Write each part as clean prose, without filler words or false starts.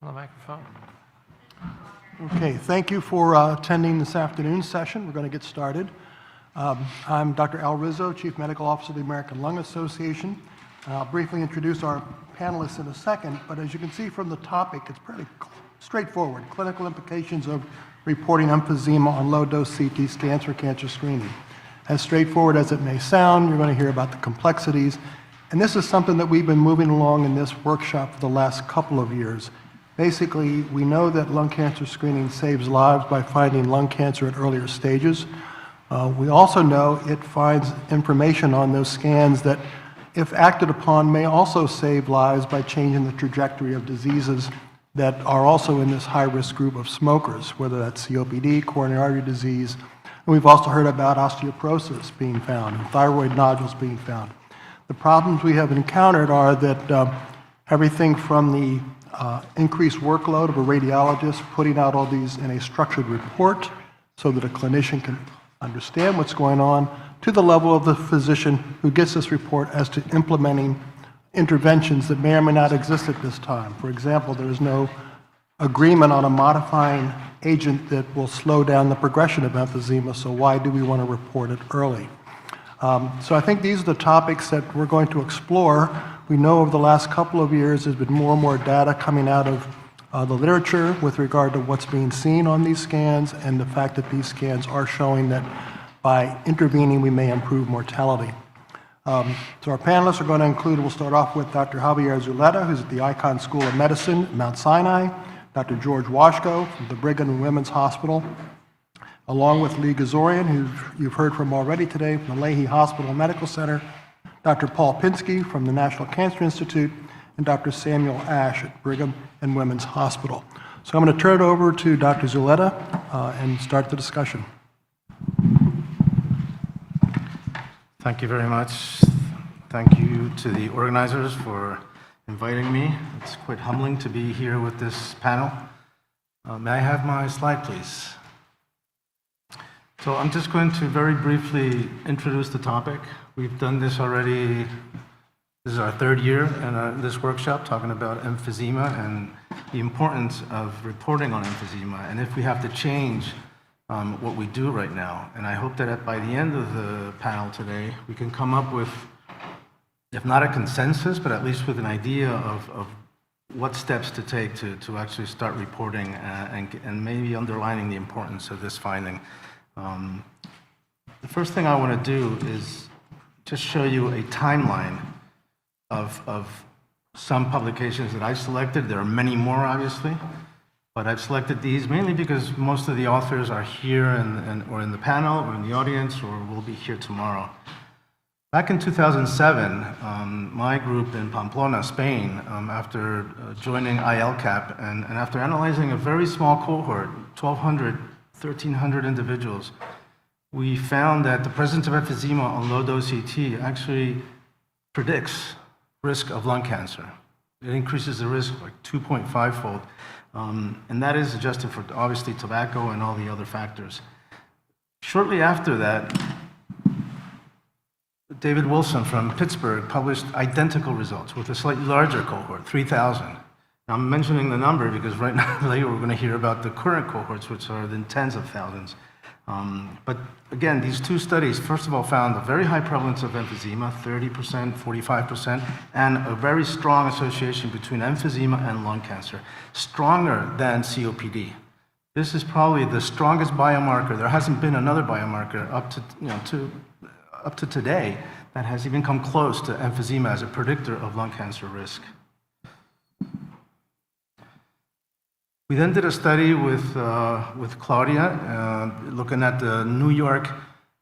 On the microphone. Okay, thank you for attending this afternoon's session. We're going to get started. I'm Dr. Al Rizzo, Chief Medical Officer of the American Lung Association. I'll briefly introduce our panelists in a second, but as you can see from the topic, it's pretty straightforward. Clinical implications of reporting emphysema on low-dose CT scans for cancer screening. As straightforward as it may sound, you're going to hear about the complexities, and this is something that we've been moving along in this workshop for the last couple of years. Basically, we know that lung cancer screening saves lives by finding lung cancer at earlier stages. We also know it finds information on those scans that, if acted upon, may also save lives by changing the trajectory of diseases that are also in this high-risk group of smokers, whether that's COPD, coronary artery disease. And we've also heard about osteoporosis being found and thyroid nodules being found. The problems we have encountered are that everything from the increased workload of a radiologist putting out all these in a structured report so that a clinician can understand what's going on, to the level of the physician who gets this report as to implementing interventions that may or may not exist at this time. For example, there is no agreement on a modifying agent that will slow down the progression of emphysema, so why do we want to report it early? So I think these are the topics that we're going to explore. We know over the last couple of years there's been more and more data coming out of the literature with regard to what's being seen on these scans and the fact that these scans are showing that by intervening we may improve mortality. So our panelists are going to include, we'll start off with Dr. Javier Zuleta, who's at the Icahn School of Medicine at Mount Sinai, Dr. George Washko from the Brigham and Women's Hospital, along with Lee Gazorian, who you've heard from already today from the Leahy Hospital Medical Center, Dr. Paul Pinsky from the National Cancer Institute, and Dr. Samuel Ash at Brigham and Women's Hospital. So I'm going to turn it over to Dr. Zuleta and start the discussion. Thank you very much. Thank you to the organizers for inviting me. It's quite humbling to be here with this panel. May I have my slide, please? So I'm just going to very briefly introduce the topic. We've done this already. This is our third year in this workshop talking about emphysema and the importance of reporting on emphysema, and if we have to change what we do right now. And I hope that by the end of the panel today, we can come up with, if not a consensus, but at least with an idea of what steps to take to actually start reporting and maybe underlining the importance of this finding. The first thing I want to do is just show you a timeline of some publications that I selected. There are many more, obviously, but I've selected these mainly because most of the authors are here or in the panel or in the audience or will be here tomorrow. Back in 2007, my group in Pamplona, Spain, after joining ILCAP and after analyzing a very small cohort, 1,300 individuals, we found that the presence of emphysema on low-dose CT actually predicts risk of lung cancer. It increases the risk like 2.5-fold, and that is adjusted for obviously tobacco and all the other factors. Shortly after that, David Wilson from Pittsburgh published identical results with a slightly larger cohort, 3,000. Now, I'm mentioning the number because right now, later, we're going to hear about the current cohorts, which are in tens of thousands. But again, these two studies, first of all, found a very high prevalence of emphysema, 30%, 45%, and a very strong association between emphysema and lung cancer, stronger than COPD. This is probably the strongest biomarker. There hasn't been another biomarker up to today that has even come close to emphysema as a predictor of lung cancer risk. We then did a study with Claudia, looking at the New York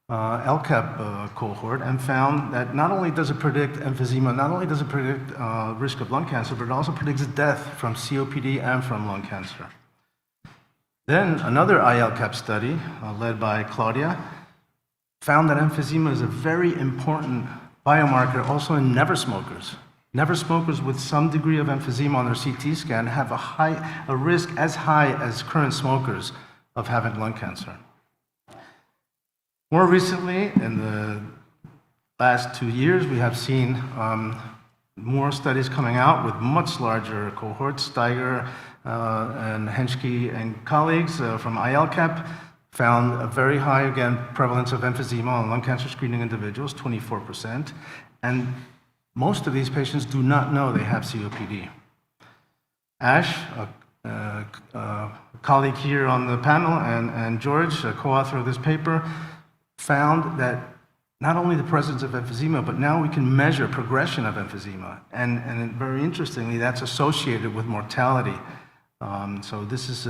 LCAP cohort, and found that not only does it predict emphysema, not only does it predict risk of lung cancer, but it also predicts death from COPD and from lung cancer. Then another ILCAP study, led by Claudia, found that emphysema is a very important biomarker also in never smokers. Never smokers with some degree of emphysema on their CT scan have a risk as high as current smokers of having lung cancer. More recently, in the last 2 years, we have seen more studies coming out with much larger cohorts. Steiger and Henschke and colleagues from ILCAP found a very high, again, prevalence of emphysema on lung cancer screening individuals, 24%. And most of these patients do not know they have COPD. Ash, a colleague here on the panel, and George, a co-author of this paper, found that not only the presence of emphysema, but now we can measure progression of emphysema. And very interestingly, that's associated with mortality. So this is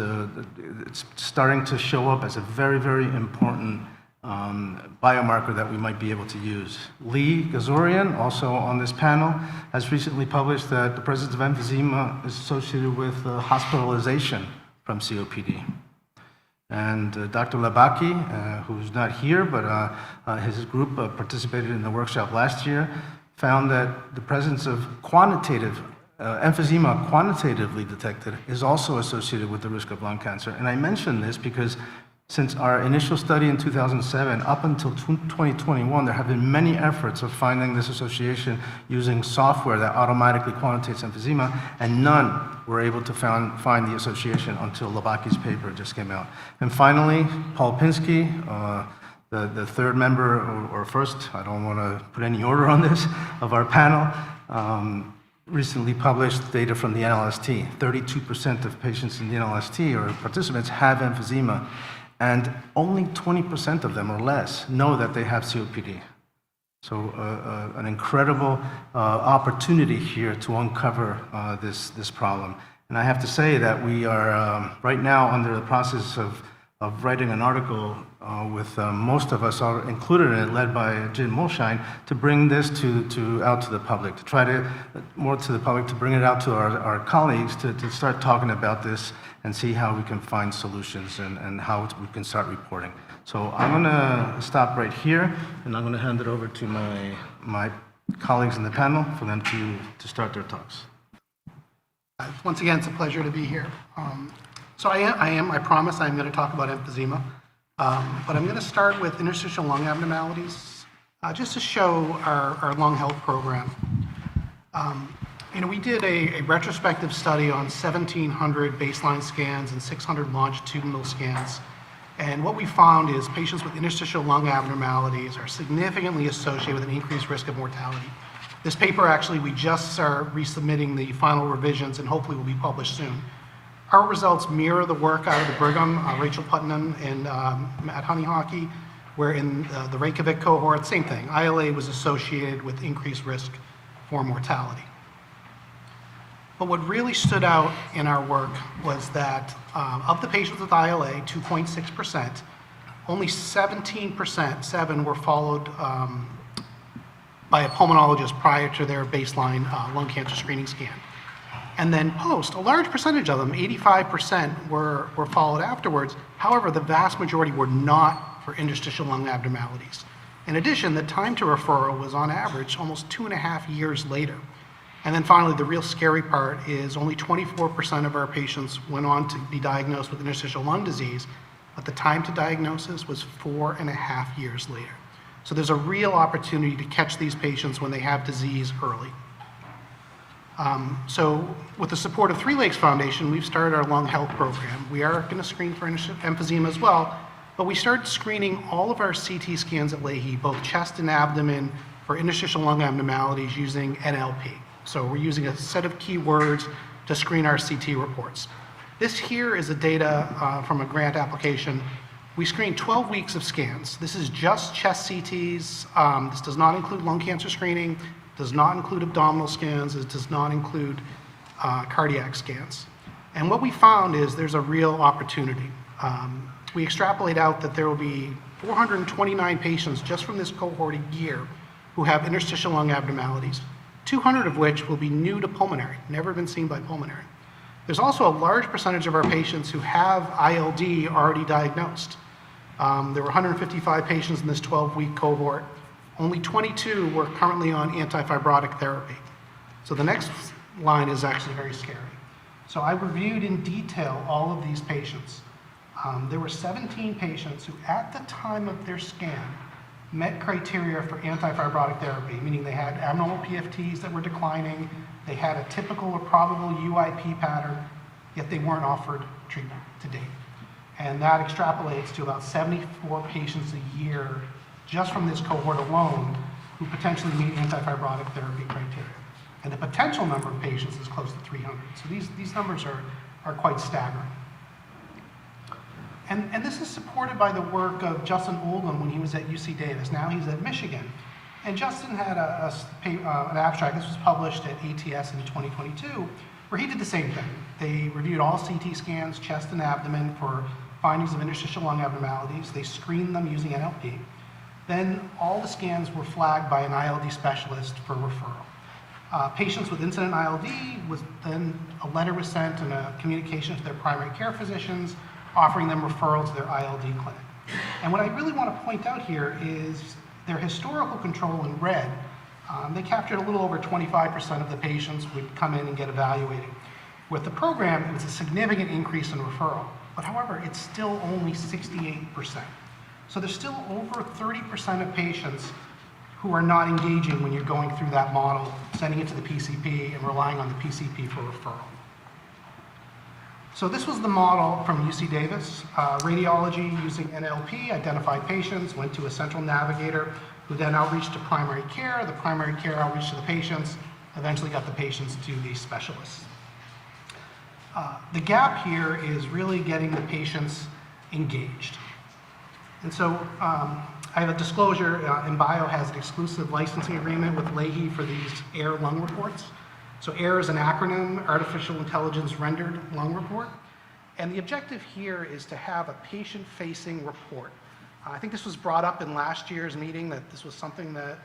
it's starting to show up as a very, very important biomarker that we might be able to use. Lee Gazorian, also on this panel, has recently published that the presence of emphysema is associated with hospitalization from COPD. And Dr. Labaki, who's not here, but his group participated in the workshop last year, found that the presence of quantitative emphysema quantitatively detected is also associated with the risk of lung cancer. And I mention this because since our initial study in 2007 up until 2021, there have been many efforts of finding this association using software that automatically quantitates emphysema, and none were able to find the association until Labaki's paper just came out. And finally, Paul Pinsky, the third member, or first, I don't want to put any order on this, of our panel, recently published data from the NLST. 32% of patients in the NLST or participants have emphysema, and only 20% of them or less know that they have COPD. So an incredible opportunity here to uncover this problem. And I have to say that we are right now under the process of writing an article with most of us are included in it, led by Jim Molshine, to bring this out to the public, to try to, more to the public, to bring it out to our colleagues, to start talking about this and see how we can find solutions and how we can start reporting. So I'm going to stop right here, and I'm going to hand it over to my colleagues in the panel for them to start their talks. Once again, it's a pleasure to be here. So I promise I'm going to talk about emphysema, but I'm going to start with interstitial lung abnormalities, just to show our lung health program. We did a retrospective study on 1,700 baseline scans and 600 longitudinal scans, and what we found is patients with interstitial lung abnormalities are significantly associated with an increased risk of mortality. This paper, actually, we just are resubmitting the final revisions and hopefully will be published soon. Our results mirror the work out of the Brigham, Rachel Putnam and Matt Honeyhockey, where in the Reykjavik cohort, same thing. ILA was associated with increased risk for mortality. But what really stood out in our work was that of the patients with ILA, 2.6%, only 17%, 7, were followed by a pulmonologist prior to their baseline lung cancer screening scan. And then post, a large percentage of them, 85%, were followed afterwards. However, the vast majority were not for interstitial lung abnormalities. In addition, the time to referral was on average almost 2.5 years later. And then finally, the real scary part is only 24% of our patients went on to be diagnosed with interstitial lung disease, but the time to diagnosis was 4.5 years later. So there's a real opportunity to catch these patients when they have disease early. So with the support of Three Lakes Foundation, we've started our lung health program. We are going to screen for emphysema as well, but we started screening all of our CT scans at Leahy, both chest and abdomen, for interstitial lung abnormalities using NLP. So we're using a set of keywords to screen our CT reports. This here is the data from a grant application. We screened 12 weeks of scans. This is just chest CTs. This does not include lung cancer screening, does not include abdominal scans, it does not include cardiac scans. And what we found is there's a real opportunity. We extrapolate out that there will be 429 patients just from this cohort a year who have interstitial lung abnormalities, 200 of which will be new to pulmonary, never been seen by pulmonary. There's also a large percentage of our patients who have ILD already diagnosed. There were 155 patients in this 12-week cohort. Only 22 were currently on antifibrotic therapy. So the next line is actually very scary. So I reviewed in detail all of these patients. There were 17 patients who, at the time of their scan, met criteria for antifibrotic therapy, meaning they had abnormal PFTs that were declining, they had a typical or probable UIP pattern, yet they weren't offered treatment to date. And that extrapolates to about 74 patients a year just from this cohort alone who potentially meet antifibrotic therapy criteria. And the potential number of patients is close to 300. So these numbers are quite staggering. And this is supported by the work of Justin Oldham when he was at UC Davis. Now he's at Michigan. And Justin had an abstract, this was published at ATS in 2022, where he did the same thing. They reviewed all CT scans, chest and abdomen, for findings of interstitial lung abnormalities. They screened them using NLP. Then all the scans were flagged by an ILD specialist for referral. Patients with incident ILD, a letter was sent and a communication to their primary care physicians offering them referral to their ILD clinic. And what I really want to point out here is their historical control in red. They captured a little over 25% of the patients would come in and get evaluated. With the program, it was a significant increase in referral, but however, it's still only 68%. So there's still over 30% of patients who are not engaging when you're going through that model, sending it to the PCP and relying on the PCP for referral. So this was the model from UC Davis. Radiology using NLP identified patients, went to a central navigator who then outreached to primary care. The primary care outreach to the patients, eventually got the patients to the specialists. The gap here is really getting the patients engaged. And so I have a disclosure, Embio has an exclusive licensing agreement with Leahy for these AIR lung reports. So AIR is an acronym, Artificial Intelligence Rendered Lung Report. And the objective here is to have a patient-facing report. I think this was brought up in last year's meeting, that this was something that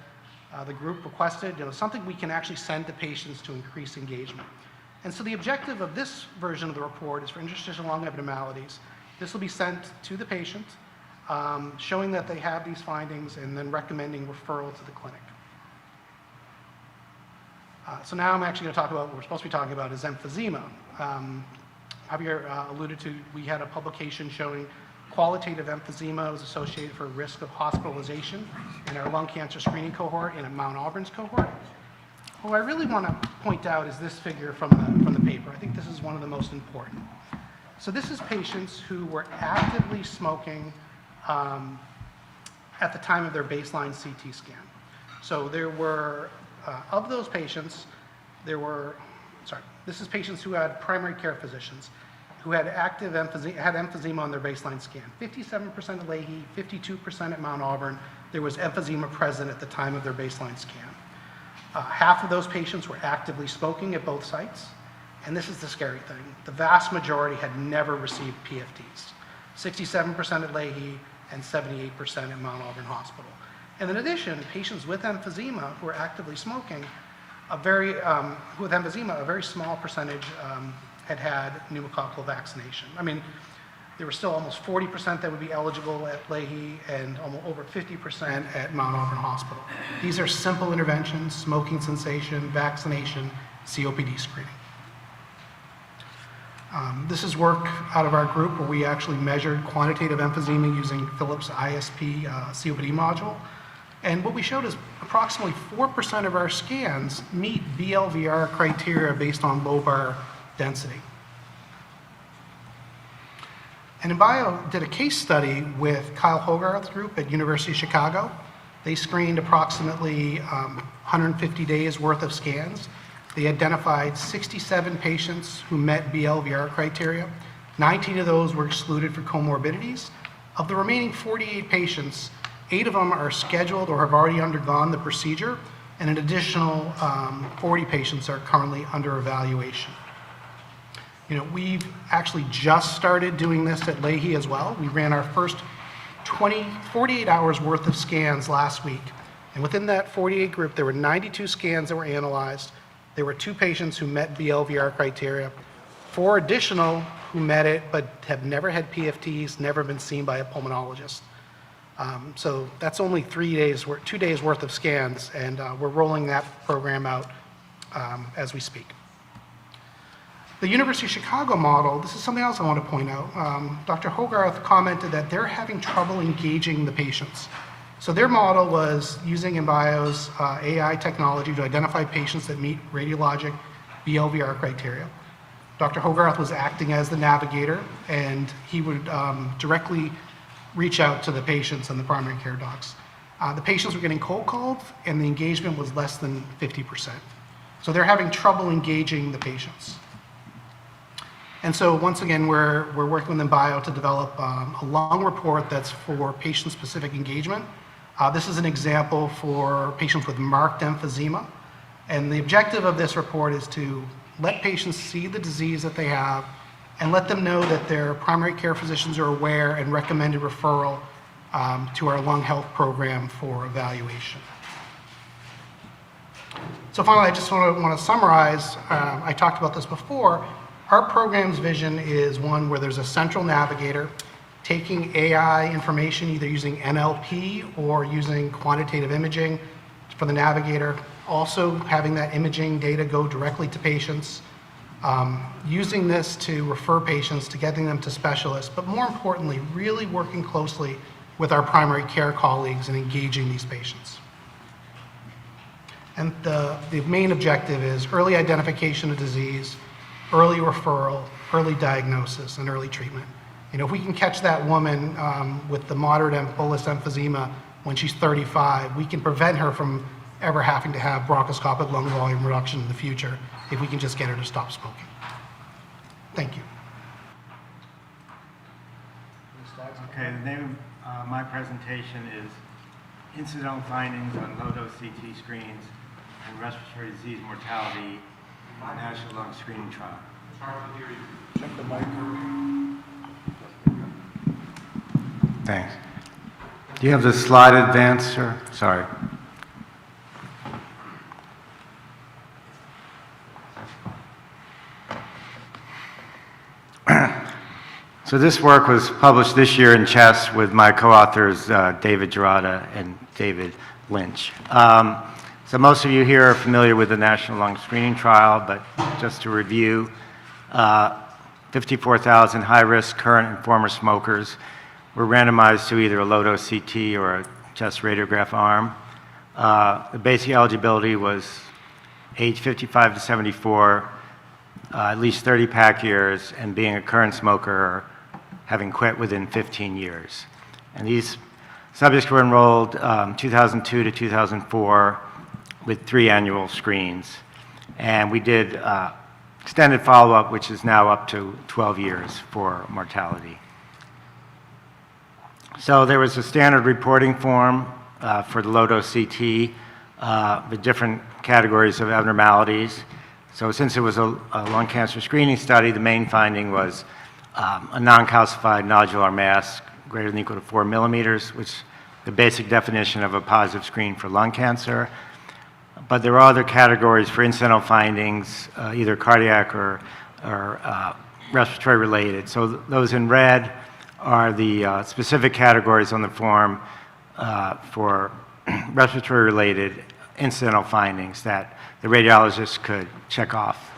the group requested, something we can actually send to patients to increase engagement. And so the objective of this version of the report is for interstitial lung abnormalities. This will be sent to the patient, showing that they have these findings and then recommending referral to the clinic. So now I'm actually going to talk about what we're supposed to be talking about is emphysema. Javier alluded to, we had a publication showing qualitative emphysema was associated for risk of hospitalization in our lung cancer screening cohort and in Mount Auburn's cohort. What I really want to point out is this figure from the paper. I think this is one of the most important. So this is patients who were actively smoking at the time of their baseline CT scan. So there were, of those patients, this is patients who had primary care physicians who had active emphysema on their baseline scan. 57% at Leahy, 52% at Mount Auburn, there was emphysema present at the time of their baseline scan. Half of those patients were actively smoking at both sites, and this is the scary thing. The vast majority had never received PFTs. 67% at Leahy and 78% at Mount Auburn Hospital. And in addition, patients with emphysema who were actively smoking, a very small percentage had had pneumococcal vaccination. I mean, there were still almost 40% that would be eligible at Leahy and almost over 50% at Mount Auburn Hospital. These are simple interventions: smoking cessation, vaccination, COPD screening. This is work out of our group where we actually measured quantitative emphysema using Philips ISP COPD module. And what we showed is approximately 4% of our scans meet BLVR criteria based on lobar density. And Embio did a case study with Kyle Hogarth's group at University of Chicago. They screened approximately 150 days worth of scans. They identified 67 patients who met BLVR criteria. 19 of those were excluded for comorbidities. Of the remaining 48 patients, 8 of them are scheduled or have already undergone the procedure, and an additional 40 patients are currently under evaluation. We've actually just started doing this at Leahy as well. We ran our first 48 hours worth of scans last week. And within that 48 group, there were 92 scans that were analyzed. There were 2 patients who met BLVR criteria, 4 additional who met it but have never had PFTs, never been seen by a pulmonologist. So that's only 2 days worth of scans, and we're rolling that program out as we speak. The University of Chicago model, this is something else I want to point out. Dr. Hogarth commented that they're having trouble engaging the patients. So their model was using Embio's AI technology to identify patients that meet radiologic BLVR criteria. Dr. Hogarth was acting as the navigator, and he would directly reach out to the patients and the primary care docs. The patients were getting cold called, and the engagement was less than 50%. So they're having trouble engaging the patients. And so once again, we're working with Embio to develop a long report that's for patient-specific engagement. This is an example for patients with marked emphysema. And the objective of this report is to let patients see the disease that they have and let them know that their primary care physicians are aware and recommend a referral to our lung health program for evaluation. So finally, I just want to summarize, I talked about this before, our program's vision is one where there's a central navigator taking AI information, either using NLP or using quantitative imaging for the navigator, also having that imaging data go directly to patients, using this to refer patients, to getting them to specialists, but more importantly, really working closely with our primary care colleagues and engaging these patients. And the main objective is early identification of disease, early referral, early diagnosis, and early treatment. You know, if we can catch that woman with the moderate bullous emphysema when she's 35, we can prevent her from ever having to have bronchoscopic lung volume reduction in the future if we can just get her to stop smoking. Thank you. Okay, the name of my presentation is Incidental Findings on Low-Dose CT Screens and Respiratory Disease Mortality National Lung Screening Trial. Check the mic. Thanks. Do you have the slide advanced, sir? Sorry. So this work was published this year in Chest with my co-authors, David Gerada and David Lynch. So most of you here are familiar with the National Lung Screening Trial, but just to review, 54,000 high-risk current and former smokers were randomized to either a low-dose CT or a chest radiograph arm. The basic eligibility was age 55 to 74, at least 30 pack years, and being a current smoker or having quit within 15 years. And these subjects were enrolled 2002 to 2004 with 3 annual screens. And we did extended follow-up, which is now up to 12 years for mortality. So there was a standard reporting form for the low-dose CT, the different categories of abnormalities. So since it was a lung cancer screening study, the main finding was a non-calcified nodular mass greater than or equal to 4 millimeters, which is the basic definition of a positive screen for lung cancer. But there are other categories for incidental findings, either cardiac or respiratory related. So those in red are the specific categories on the form for respiratory related incidental findings that the radiologist could check off.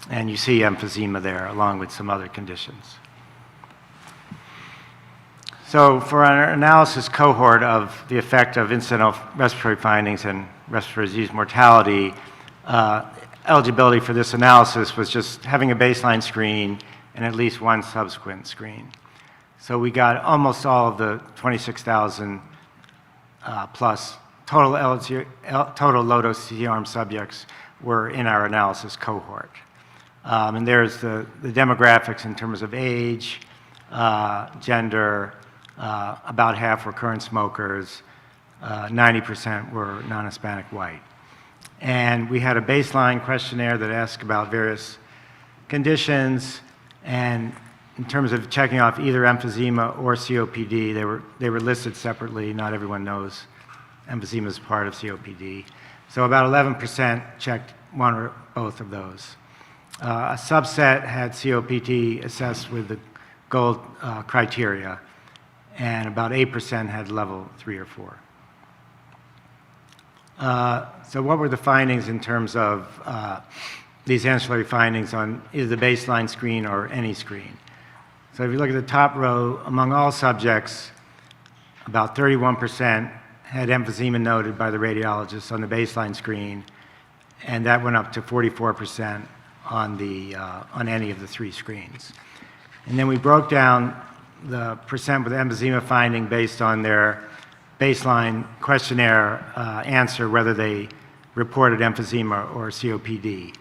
And you see emphysema there along with some other conditions. So for our analysis cohort of the effect of incidental respiratory findings and respiratory disease mortality, eligibility for this analysis was just having a baseline screen and at least one subsequent screen. So we got almost all of the 26,000 plus total low-dose CT arm subjects were in our analysis cohort. And there's the demographics in terms of age, gender, about half were current smokers, 90% were non-Hispanic white. And we had a baseline questionnaire that asked about various conditions, and in terms of checking off either emphysema or COPD, they were listed separately. Not everyone knows emphysema is part of COPD. So about 11% checked one or both of those. A subset had COPD assessed with the gold criteria, and about 8% had level 3 or 4. So what were the findings in terms of these ancillary findings on either the baseline screen or any screen? So if you look at the top row, among all subjects, about 31% had emphysema noted by the radiologist on the baseline screen, and that went up to 44% on any of the three screens. And then we broke down the percent with emphysema finding based on their baseline questionnaire answer, whether they reported emphysema or COPD.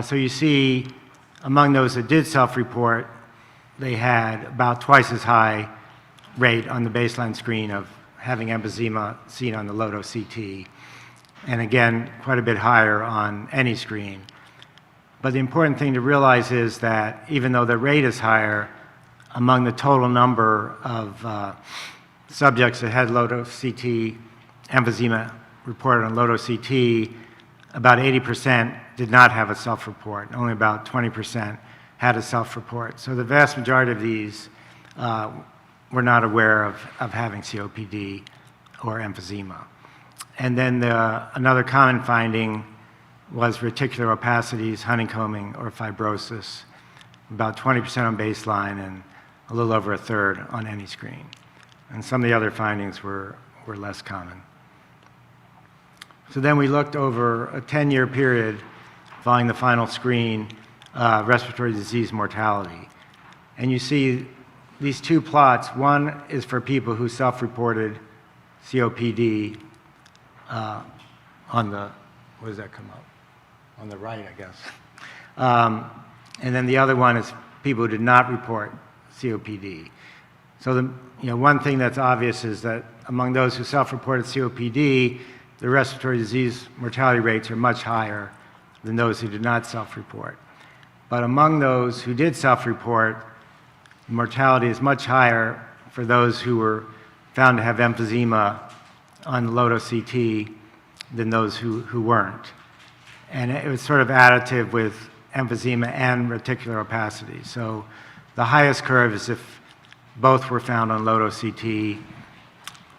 So you see, among those that did self-report, they had about twice as high rate on the baseline screen of having emphysema seen on the low-dose CT, and again, quite a bit higher on any screen. But the important thing to realize is that even though the rate is higher, among the total number of subjects that had low-dose CT emphysema reported on low-dose CT, about 80% did not have a self-report. Only about 20% had a self-report. So the vast majority of these were not aware of having COPD or emphysema. And then another common finding was reticular opacities, honeycombing, or fibrosis, about 20% on baseline and a little over a third on any screen. And some of the other findings were less common. So then we looked over a 10-year period following the final screen, respiratory disease mortality. And you see these two plots. One is for people who self-reported COPD on the, what does that come up? On the right, I guess. And then the other one is people who did not report COPD. So one thing that's obvious is that among those who self-reported COPD, the respiratory disease mortality rates are much higher than those who did not self-report. But among those who did self-report, mortality is much higher for those who were found to have emphysema on low-dose CT than those who weren't. And it was sort of additive with emphysema and reticular opacity. So the highest curve is if both were found on low-dose CT.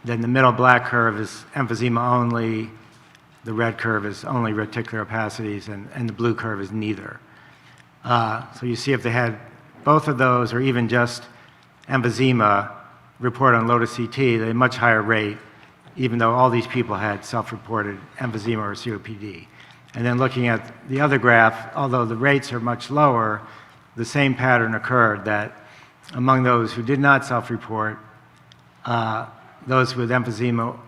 Then the middle black curve is emphysema only, the red curve is only reticular opacities, and the blue curve is neither. So you see if they had both of those or even just emphysema reported on low-dose CT, they had a much higher rate, even though all these people had self-reported emphysema or COPD. And then looking at the other graph, although the rates are much lower, the same pattern occurred, that among those who did not self-report, those with emphysema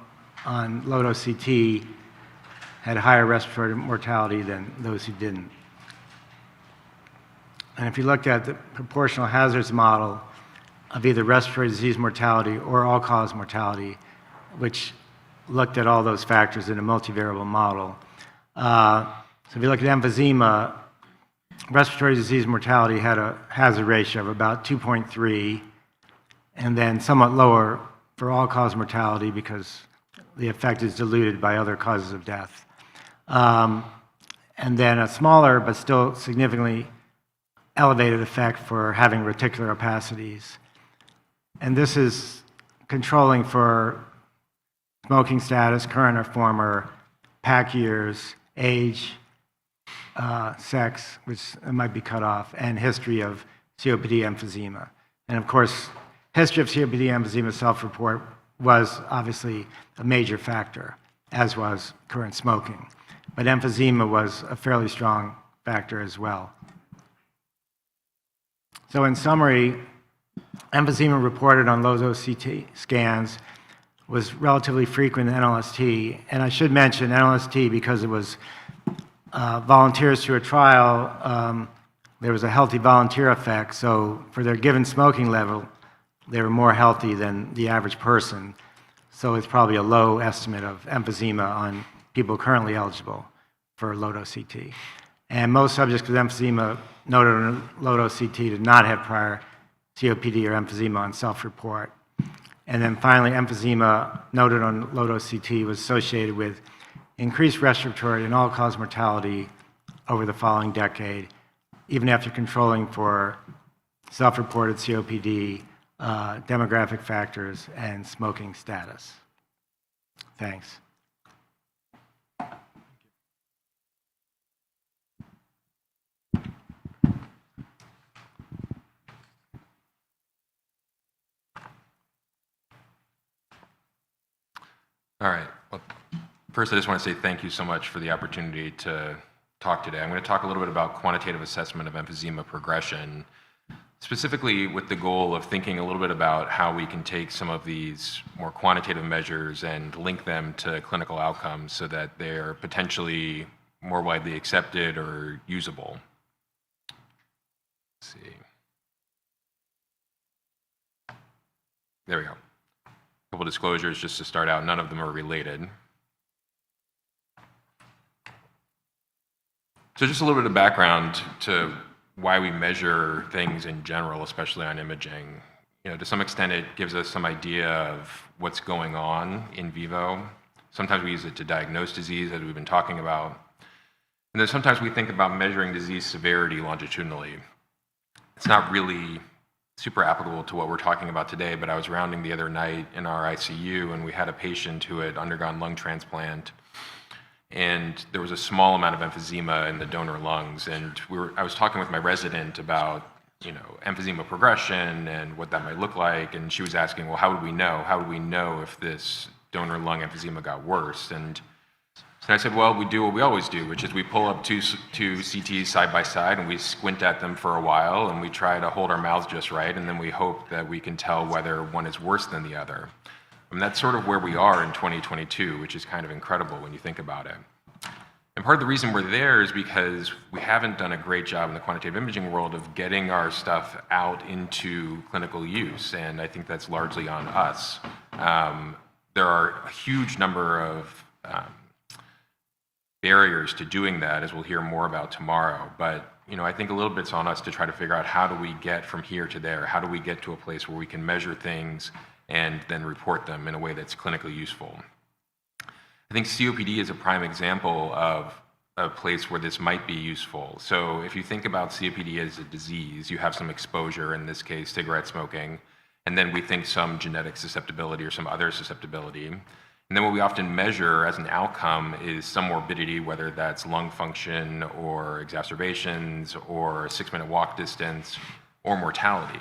on low-dose CT had higher respiratory mortality than those who didn't. And if you looked at the proportional hazards model of either respiratory disease mortality or all-cause mortality, which looked at all those factors in a multivariable model, so if you look at emphysema, respiratory disease mortality had a hazard ratio of about 2.3, and then somewhat lower for all-cause mortality because the effect is diluted by other causes of death. And then a smaller but still significantly elevated effect for having reticular opacities. And this is controlling for smoking status, current or former, PAC years, age, sex, which might be cut off, and history of COPD emphysema. And of course, history of COPD emphysema self-report was obviously a major factor, as was current smoking. But emphysema was a fairly strong factor as well. So in summary, emphysema reported on low-dose CT scans was relatively frequent in NLST. And I should mention NLST because it was volunteers to a trial, there was a healthy volunteer effect. So for their given smoking level, they were more healthy than the average person. So it's probably a low estimate of emphysema on people currently eligible for low-dose CT. And most subjects with emphysema noted on low-dose CT did not have prior COPD or emphysema on self-report. And then finally, emphysema noted on low-dose CT was associated with increased respiratory and all-cause mortality over the following decade, even after controlling for self-reported COPD, demographic factors, and smoking status. Thanks. All right. Well, first, I just want to say thank you so much for the opportunity to talk today. I'm going to talk a little bit about quantitative assessment of emphysema progression, specifically with the goal of thinking a little bit about how we can take some of these more quantitative measures and link them to clinical outcomes so that they're potentially more widely accepted or usable. Let's see. There we go. A couple disclosures just to start out. None of them are related. So just a little bit of background to why we measure things in general, especially on imaging. To some extent, it gives us some idea of what's going on in vivo. Sometimes we use it to diagnose disease, as we've been talking about. And then sometimes we think about measuring disease severity longitudinally. It's not really super applicable to what we're talking about today, but I was rounding the other night in our ICU, and we had a patient who had undergone lung transplant, and there was a small amount of emphysema in the donor lungs, and I was talking with my resident about emphysema progression and what that might look like, and she was asking, well, how would we know? How would we know if this donor lung emphysema got worse? And so I said, well, we do what we always do, which is we pull up two CTs side by side and we squint at them for a while and we try to hold our mouths just right, and then we hope that we can tell whether one is worse than the other. And that's sort of where we are in 2022, which is kind of incredible when you think about it. And part of the reason we're there is because we haven't done a great job in the quantitative imaging world of getting our stuff out into clinical use, and I think that's largely on us. There are a huge number of barriers to doing that, as we'll hear more about tomorrow, but I think a little bit's on us to try to figure out how do we get from here to there, how do we get to a place where we can measure things and then report them in a way that's clinically useful. I think COPD is a prime example of a place where this might be useful. So if you think about COPD as a disease, you have some exposure, in this case cigarette smoking, and then we think some genetic susceptibility or some other susceptibility. And then what we often measure as an outcome is some morbidity, whether that's lung function or exacerbations or 6-minute walk distance or mortality.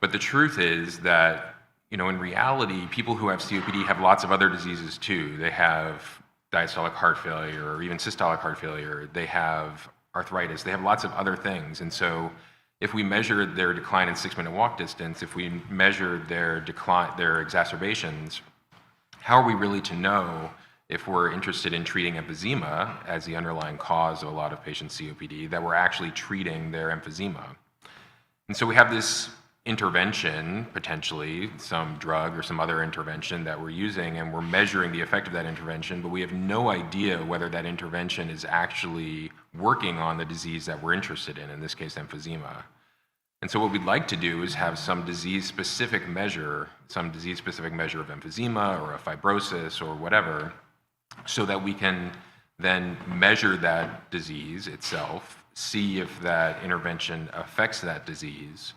But the truth is that in reality, people who have COPD have lots of other diseases too. They have diastolic heart failure or even systolic heart failure. They have arthritis. They have lots of other things. And so if we measure their decline in 6-minute walk distance, if we measure their exacerbations, how are we really to know if we're interested in treating emphysema as the underlying cause of a lot of patients' COPD, that we're actually treating their emphysema? And so we have this intervention, potentially some drug or some other intervention that we're using, and we're measuring the effect of that intervention, but we have no idea whether that intervention is actually working on the disease that we're interested in this case, emphysema. And so what we'd like to do is have some disease-specific measure of emphysema or a fibrosis or whatever, so that we can then measure that disease itself, see if that intervention affects that disease,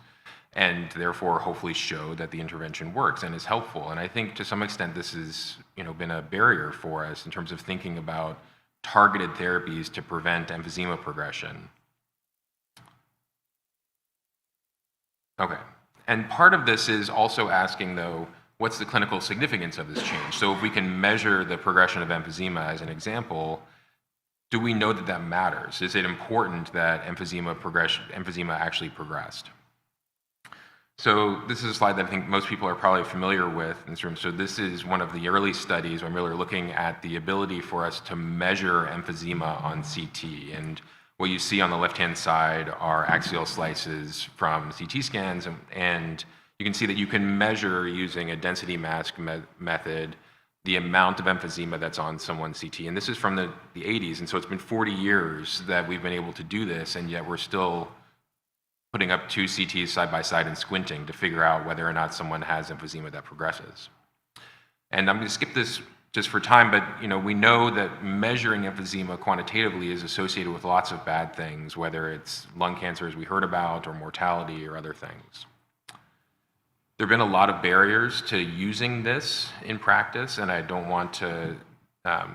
and therefore hopefully show that the intervention works and is helpful. And I think to some extent this has been a barrier for us in terms of thinking about targeted therapies to prevent emphysema progression. Okay, and part of this is also asking, though, what's the clinical significance of this change? So if we can measure the progression of emphysema as an example, do we know that that matters? Is it important that emphysema actually progressed? So this is a slide that I think most people are probably familiar with in this room. So this is one of the early studies where I'm really looking at the ability for us to measure emphysema on CT. And what you see on the left-hand side are axial slices from CT scans, and you can see that you can measure using a density mask method the amount of emphysema that's on someone's CT. And this is from the 80s, and so it's been 40 years that we've been able to do this, and yet we're still putting up two CTs side by side and squinting to figure out whether or not someone has emphysema that progresses. And I'm going to skip this just for time, but we know that measuring emphysema quantitatively is associated with lots of bad things, whether it's lung cancer, as we heard about, or mortality or other things. There have been a lot of barriers to using this in practice, and I don't want to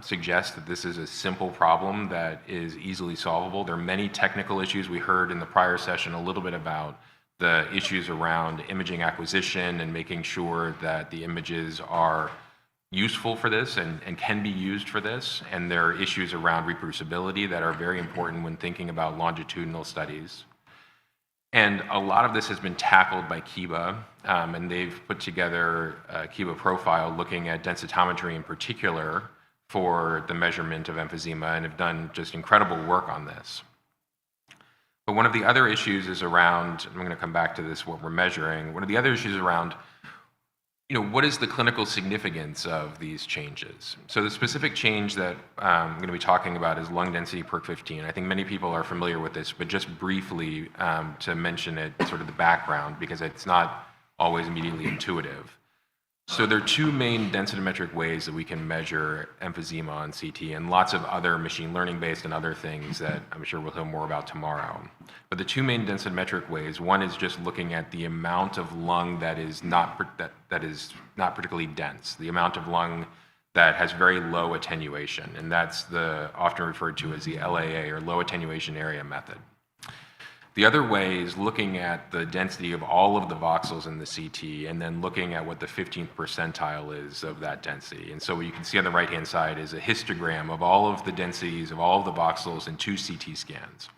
suggest that this is a simple problem that is easily solvable. There are many technical issues. We heard in the prior session a little bit about the issues around imaging acquisition and making sure that the images are useful for this and can be used for this, and there are issues around reproducibility that are very important when thinking about longitudinal studies. And a lot of this has been tackled by QIW, and they've put together a QIW profile looking at densitometry in particular for the measurement of emphysema, and have done just incredible work on this. But one of the other issues is around, I'm going to come back to this, what we're measuring. One of the other issues around, what is the clinical significance of these changes? So the specific change that I'm going to be talking about is lung density Perc 15. I think many people are familiar with this, but just briefly to mention it, sort of the background, because it's not always immediately intuitive. So there are two main densitometric ways that we can measure emphysema on CT, and lots of other machine learning based and other things that I'm sure we'll hear more about tomorrow. But the two main densitometric ways, one is just looking at the amount of lung that is not particularly dense, the amount of lung that has very low attenuation, and that's often referred to as the LAA, or low attenuation area method. The other way is looking at the density of all of the voxels in the CT and then looking at what the 15th percentile is of that density. And so what you can see on the right-hand side is a histogram of all of the densities of all of the voxels in 2 CT scans.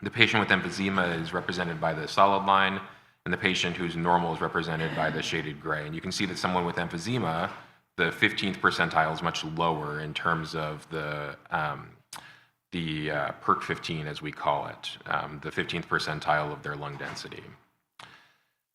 The patient with emphysema is represented by the solid line, and the patient who's normal is represented by the shaded gray. And you can see that someone with emphysema, the 15th percentile is much lower in terms of the Perc 15, as we call it, the 15th percentile of their lung density.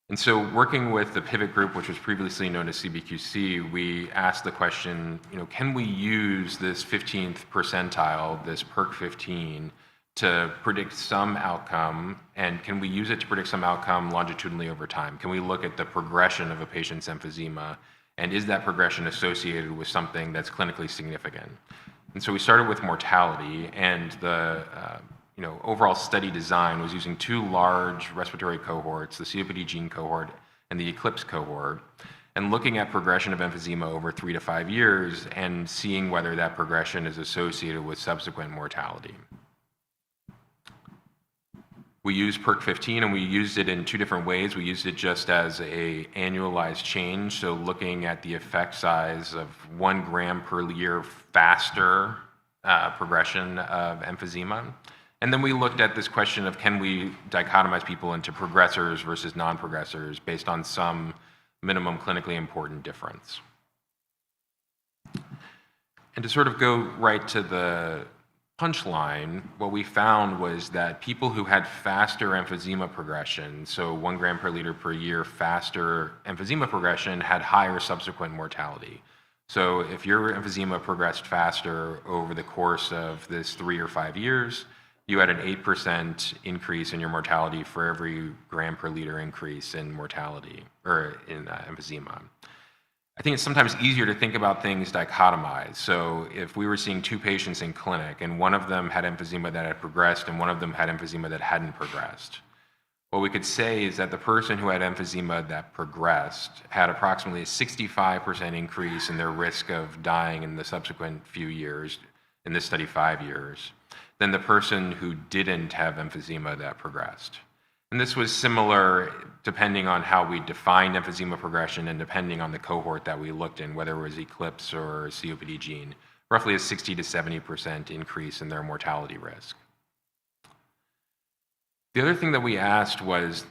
And so working with the pivot group, which was previously known as CBQC, we asked the question, can we use this 15th percentile, this Perc 15, to predict some outcome, and can we use it to predict some outcome longitudinally over time? Can we look at the progression of a patient's emphysema, and is that progression associated with something that's clinically significant? And so we started with mortality, and the overall study design was using 2 large respiratory cohorts, the COPD gene cohort and the Eclipse cohort, and looking at progression of emphysema over 3 to 5 years and seeing whether that progression is associated with subsequent mortality. We used Perc 15, and we used it in 2 different ways. We used it just as an annualized change, so looking at the effect size of 1 gram per year faster progression of emphysema. And then we looked at this question of, can we dichotomize people into progressors versus non-progressors based on some minimum clinically important difference. And to sort of go right to the punchline, what we found was that people who had faster emphysema progression, so 1 gram per liter per year faster emphysema progression, had higher subsequent mortality. So if your emphysema progressed faster over the course of this 3 or 5 years, you had an 8% increase in your mortality for every gram per liter increase in mortality, or in emphysema. I think it's sometimes easier to think about things dichotomized. So if we were seeing 2 patients in clinic and one of them had emphysema that had progressed and one of them had emphysema that hadn't progressed, what we could say is that the person who had emphysema that progressed had approximately a 65% increase in their risk of dying in the subsequent few years, in this study 5 years, than the person who didn't have emphysema that progressed. And this was similar depending on how we defined emphysema progression and depending on the cohort that we looked in, whether it was Eclipse or COPD gene, roughly a 60 to 70% increase in their mortality risk. The other thing that we asked was,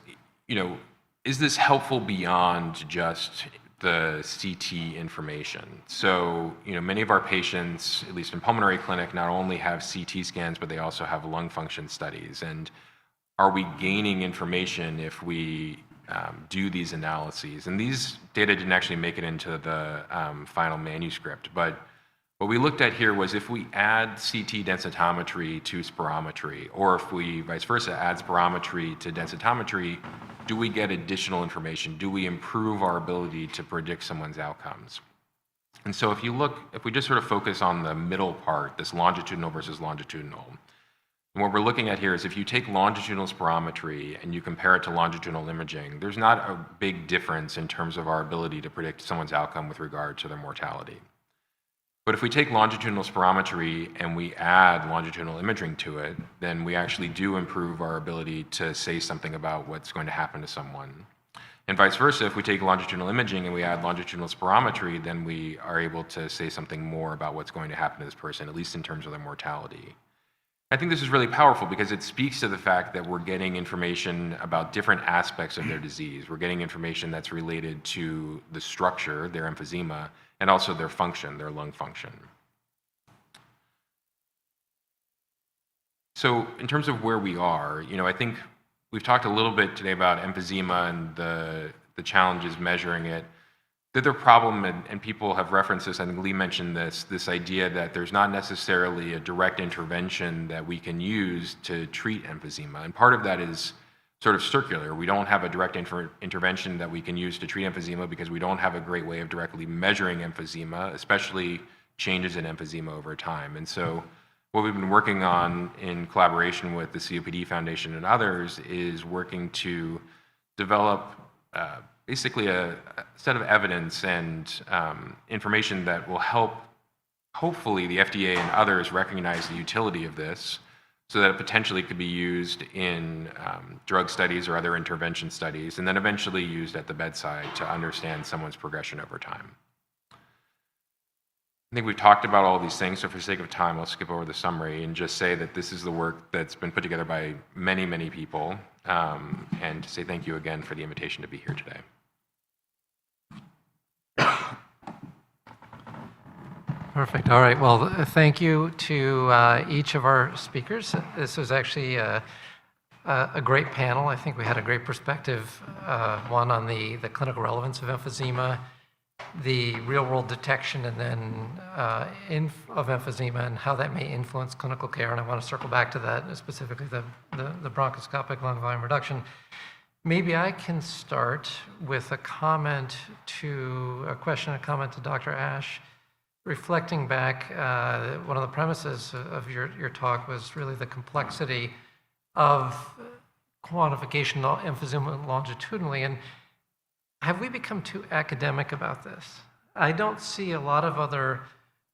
is this helpful beyond just the CT information? So, many of our patients, at least in pulmonary clinic, not only have CT scans, but they also have lung function studies. And are we gaining information if we do these analyses? And these data didn't actually make it into the final manuscript, but what we looked at here was if we add CT densitometry to spirometry, or if we, vice versa, add spirometry to densitometry, do we get additional information? Do we improve our ability to predict someone's outcomes? And so if we just sort of focus on the middle part, this longitudinal versus longitudinal, and what we're looking at here is if you take longitudinal spirometry and you compare it to longitudinal imaging, there's not a big difference in terms of our ability to predict someone's outcome with regard to their mortality. But if we take longitudinal spirometry and we add longitudinal imaging to it, then we actually do improve our ability to say something about what's going to happen to someone. And vice versa, if we take longitudinal imaging and we add longitudinal spirometry, then we are able to say something more about what's going to happen to this person, at least in terms of their mortality. I think this is really powerful because it speaks to the fact that we're getting information about different aspects of their disease. We're getting information that's related to the structure, their emphysema, and also their function, their lung function. So in terms of where we are, I think we've talked a little bit today about emphysema and the challenges measuring it. The other problem, and people have referenced this, I think Lee mentioned this idea that there's not necessarily a direct intervention that we can use to treat emphysema. And part of that is sort of circular. We don't have a direct intervention that we can use to treat emphysema because we don't have a great way of directly measuring emphysema, especially changes in emphysema over time. And so what we've been working on in collaboration with the COPD Foundation and others is working to develop basically a set of evidence and information that will help, hopefully, the FDA and others recognize the utility of this so that it potentially could be used in drug studies or other intervention studies, and then eventually used at the bedside to understand someone's progression over time. I think we've talked about all of these things, so for the sake of time, I'll skip over the summary and just say that this is the work that's been put together by many, many people, and to say thank you again for the invitation to be here today. Perfect. All right. Well, thank you to each of our speakers. This was actually a great panel. I think we had a great perspective, one on the clinical relevance of emphysema, the real-world detection and then of emphysema and how that may influence clinical care. And I want to circle back to that, specifically the bronchoscopic lung volume reduction. Maybe I can start with a question and comment to Dr. Ash. Reflecting back, one of the premises of your talk was really the complexity of quantification of emphysema longitudinally. And have we become too academic about this? I don't see a lot of other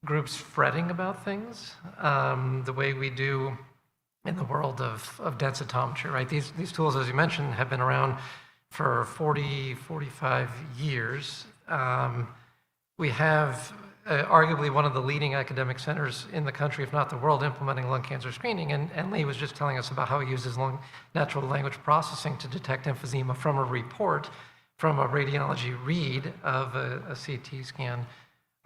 groups fretting about things the way we do in the world of densitometry, right? These tools, as you mentioned, have been around for 40, 45 years. We have arguably one of the leading academic centers in the country, if not the world, implementing lung cancer screening. And Lee was just telling us about how he uses natural language processing to detect emphysema from a report, from a radiology read of a CT scan.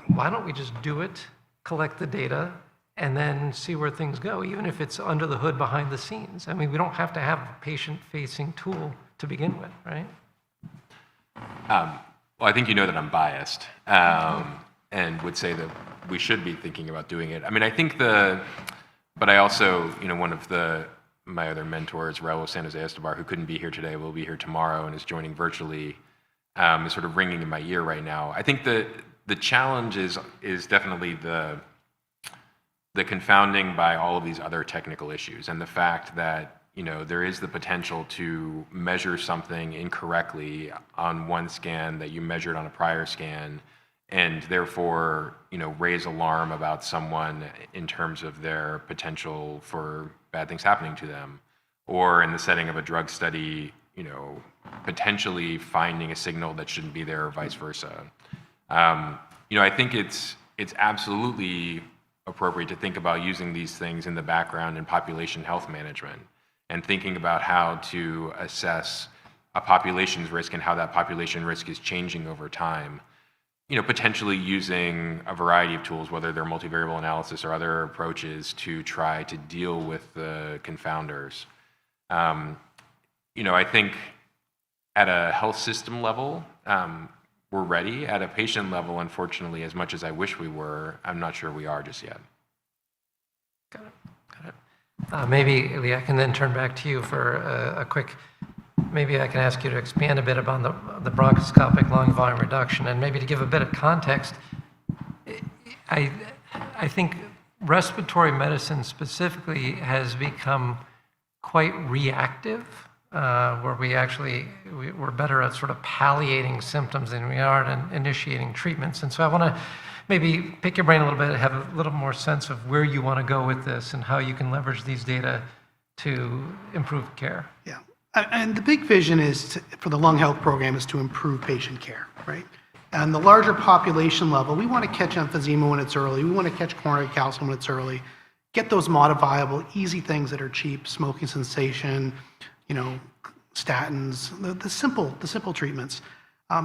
Why don't we just do it, collect the data, and then see where things go, even if it's under the hood behind the scenes? I mean, we don't have to have a patient-facing tool to begin with, right? Well, I think you know that I'm biased. And would say that we should be thinking about doing it. I mean, I think but I also, one of my other mentors, Raul San Jose Escobar, who couldn't be here today, will be here tomorrow and is joining virtually, is sort of ringing in my ear right now. I think the challenge is definitely the confounding by all of these other technical issues and the fact that, there is the potential to measure something incorrectly on one scan that you measured on a prior scan, and therefore, raise alarm about someone in terms of their potential for bad things happening to them, or in the setting of a drug study, potentially finding a signal that shouldn't be there, or vice versa. I think it's absolutely appropriate to think about using these things in the background in population health management, and thinking about how to assess a population's risk and how that population risk is changing over time. Potentially using a variety of tools, whether they're multivariable analysis or other approaches, to try to deal with the confounders. I think at a health system level, we're ready. At a patient level, unfortunately, as much as I wish we were, I'm not sure we are just yet. Got it. Maybe, Lee, I can then turn back to you for a quick. Maybe I can ask you to expand a bit upon the bronchoscopic lung volume reduction, and maybe to give a bit of context. I think respiratory medicine specifically has become quite reactive, where we're better at sort of palliating symptoms than we are at initiating treatments. And so I want to maybe pick your brain a little bit, have a little more sense of where you want to go with this and how you can leverage these data to improve care. Yeah. And the big vision for the lung health program is to improve patient care, right? And the larger population level, we want to catch emphysema when it's early. We want to catch coronary calcium when it's early. Get those modifiable, easy things that are cheap, smoking cessation, statins, the simple treatments.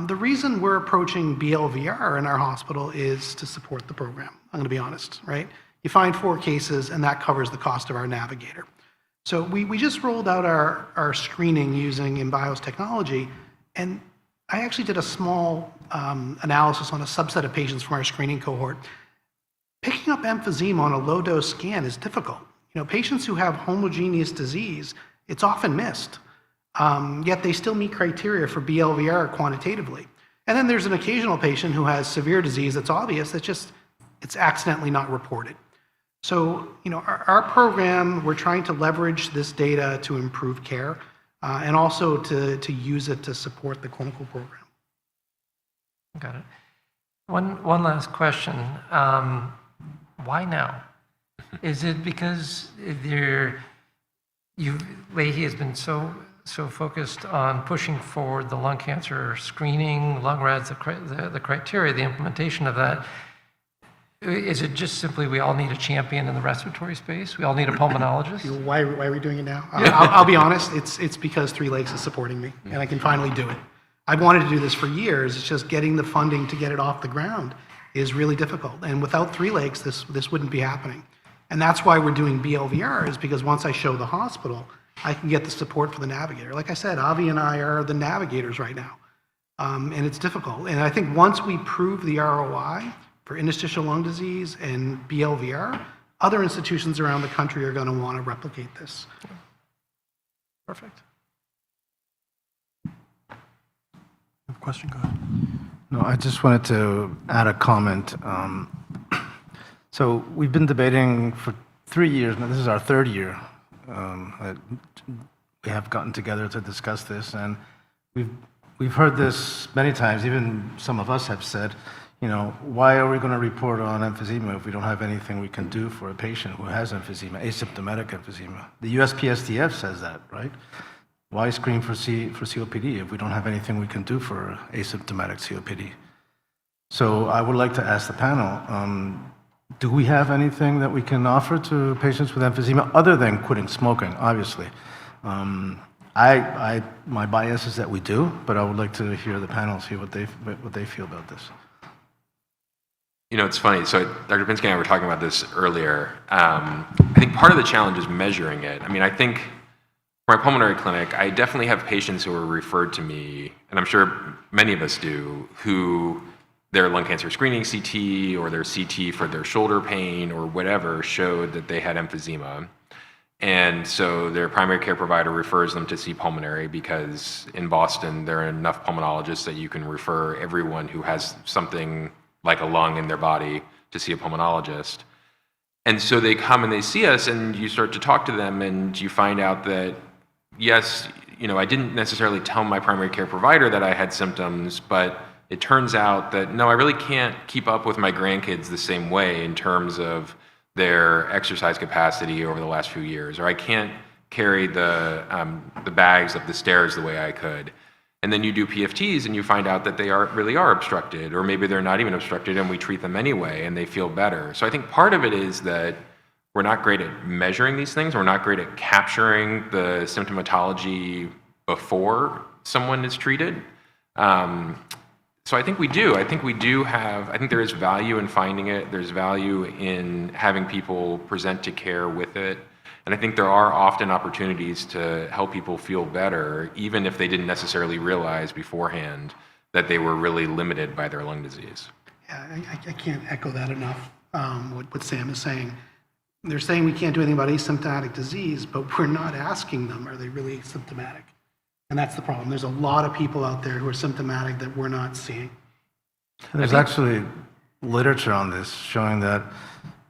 The reason we're approaching BLVR in our hospital is to support the program. I'm going to be honest, right? You find 4 cases, and that covers the cost of our navigator. So we just rolled out our screening using Embio's technology, and I actually did a small analysis on a subset of patients from our screening cohort. Picking up emphysema on a low-dose scan is difficult. Patients who have homogeneous disease, it's often missed. Yet they still meet criteria for BLVR quantitatively. And then there's an occasional patient who has severe disease that's obvious, it's accidentally not reported. So, our program, we're trying to leverage this data to improve care and also to use it to support the clinical program. Got it. One last question. Why now? Is it because Leahy has been so focused on pushing forward the lung cancer screening, lung RADs, the criteria, the implementation of that? Is it just simply we all need a champion in the respiratory space? We all need a pulmonologist? Why are we doing it now? I'll be honest, it's because 3 Lakes is supporting me, and I can finally do it. I've wanted to do this for years. It's just getting the funding to get it off the ground is really difficult. And without 3 Lakes, this wouldn't be happening. And that's why we're doing BLVR, is because once I show the hospital, I can get the support for the navigator. Like I said, Avi and I are the navigators right now. And it's difficult. And I think once we prove the ROI for interstitial lung disease and BLVR, other institutions around the country are going to want to replicate this. Perfect. Have a question? Go ahead. No, I just wanted to add a comment. So we've been debating for 3 years, now this is our 3rd year. We have gotten together to discuss this, and we've heard this many times. Even some of us have said, why are we going to report on emphysema if we don't have anything we can do for a patient who has emphysema, asymptomatic emphysema? The USPSTF says that, right? Why screen for COPD if we don't have anything we can do for asymptomatic COPD? So I would like to ask the panel, do we have anything that we can offer to patients with emphysema other than quitting smoking, obviously? My bias is that we do, but I would like to hear the panel, see what they feel about this. It's funny. So Dr. Pinsky and I were talking about this earlier. I think part of the challenge is measuring it. I think for my pulmonary clinic, I definitely have patients who are referred to me, and I'm sure many of us do, who their lung cancer screening CT or their CT for their shoulder pain or whatever showed that they had emphysema. And so their primary care provider refers them to see pulmonary because in Boston, there are enough pulmonologists that you can refer everyone who has something like a lung in their body to see a pulmonologist. And so they come and they see us, and you start to talk to them, and you find out that, yes, I didn't necessarily tell my primary care provider that I had symptoms, but it turns out that, no, I really can't keep up with my grandkids the same way in terms of their exercise capacity over the last few years, or I can't carry the bags up the stairs the way I could. And then you do PFTs and you find out that they really are obstructed, or maybe they're not even obstructed and we treat them anyway and they feel better. So I think part of it is that we're not great at measuring these things. We're not great at capturing the symptomatology before someone is treated. So I think we do. I think there is value in finding it. There's value in having people present to care with it. And I think there are often opportunities to help people feel better, even if they didn't necessarily realize beforehand that they were really limited by their lung disease. Yeah, I can't echo that enough, what Sam is saying. They're saying we can't do anything about asymptomatic disease, but we're not asking them, are they really symptomatic? And that's the problem. There's a lot of people out there who are symptomatic that we're not seeing. There's actually literature on this showing that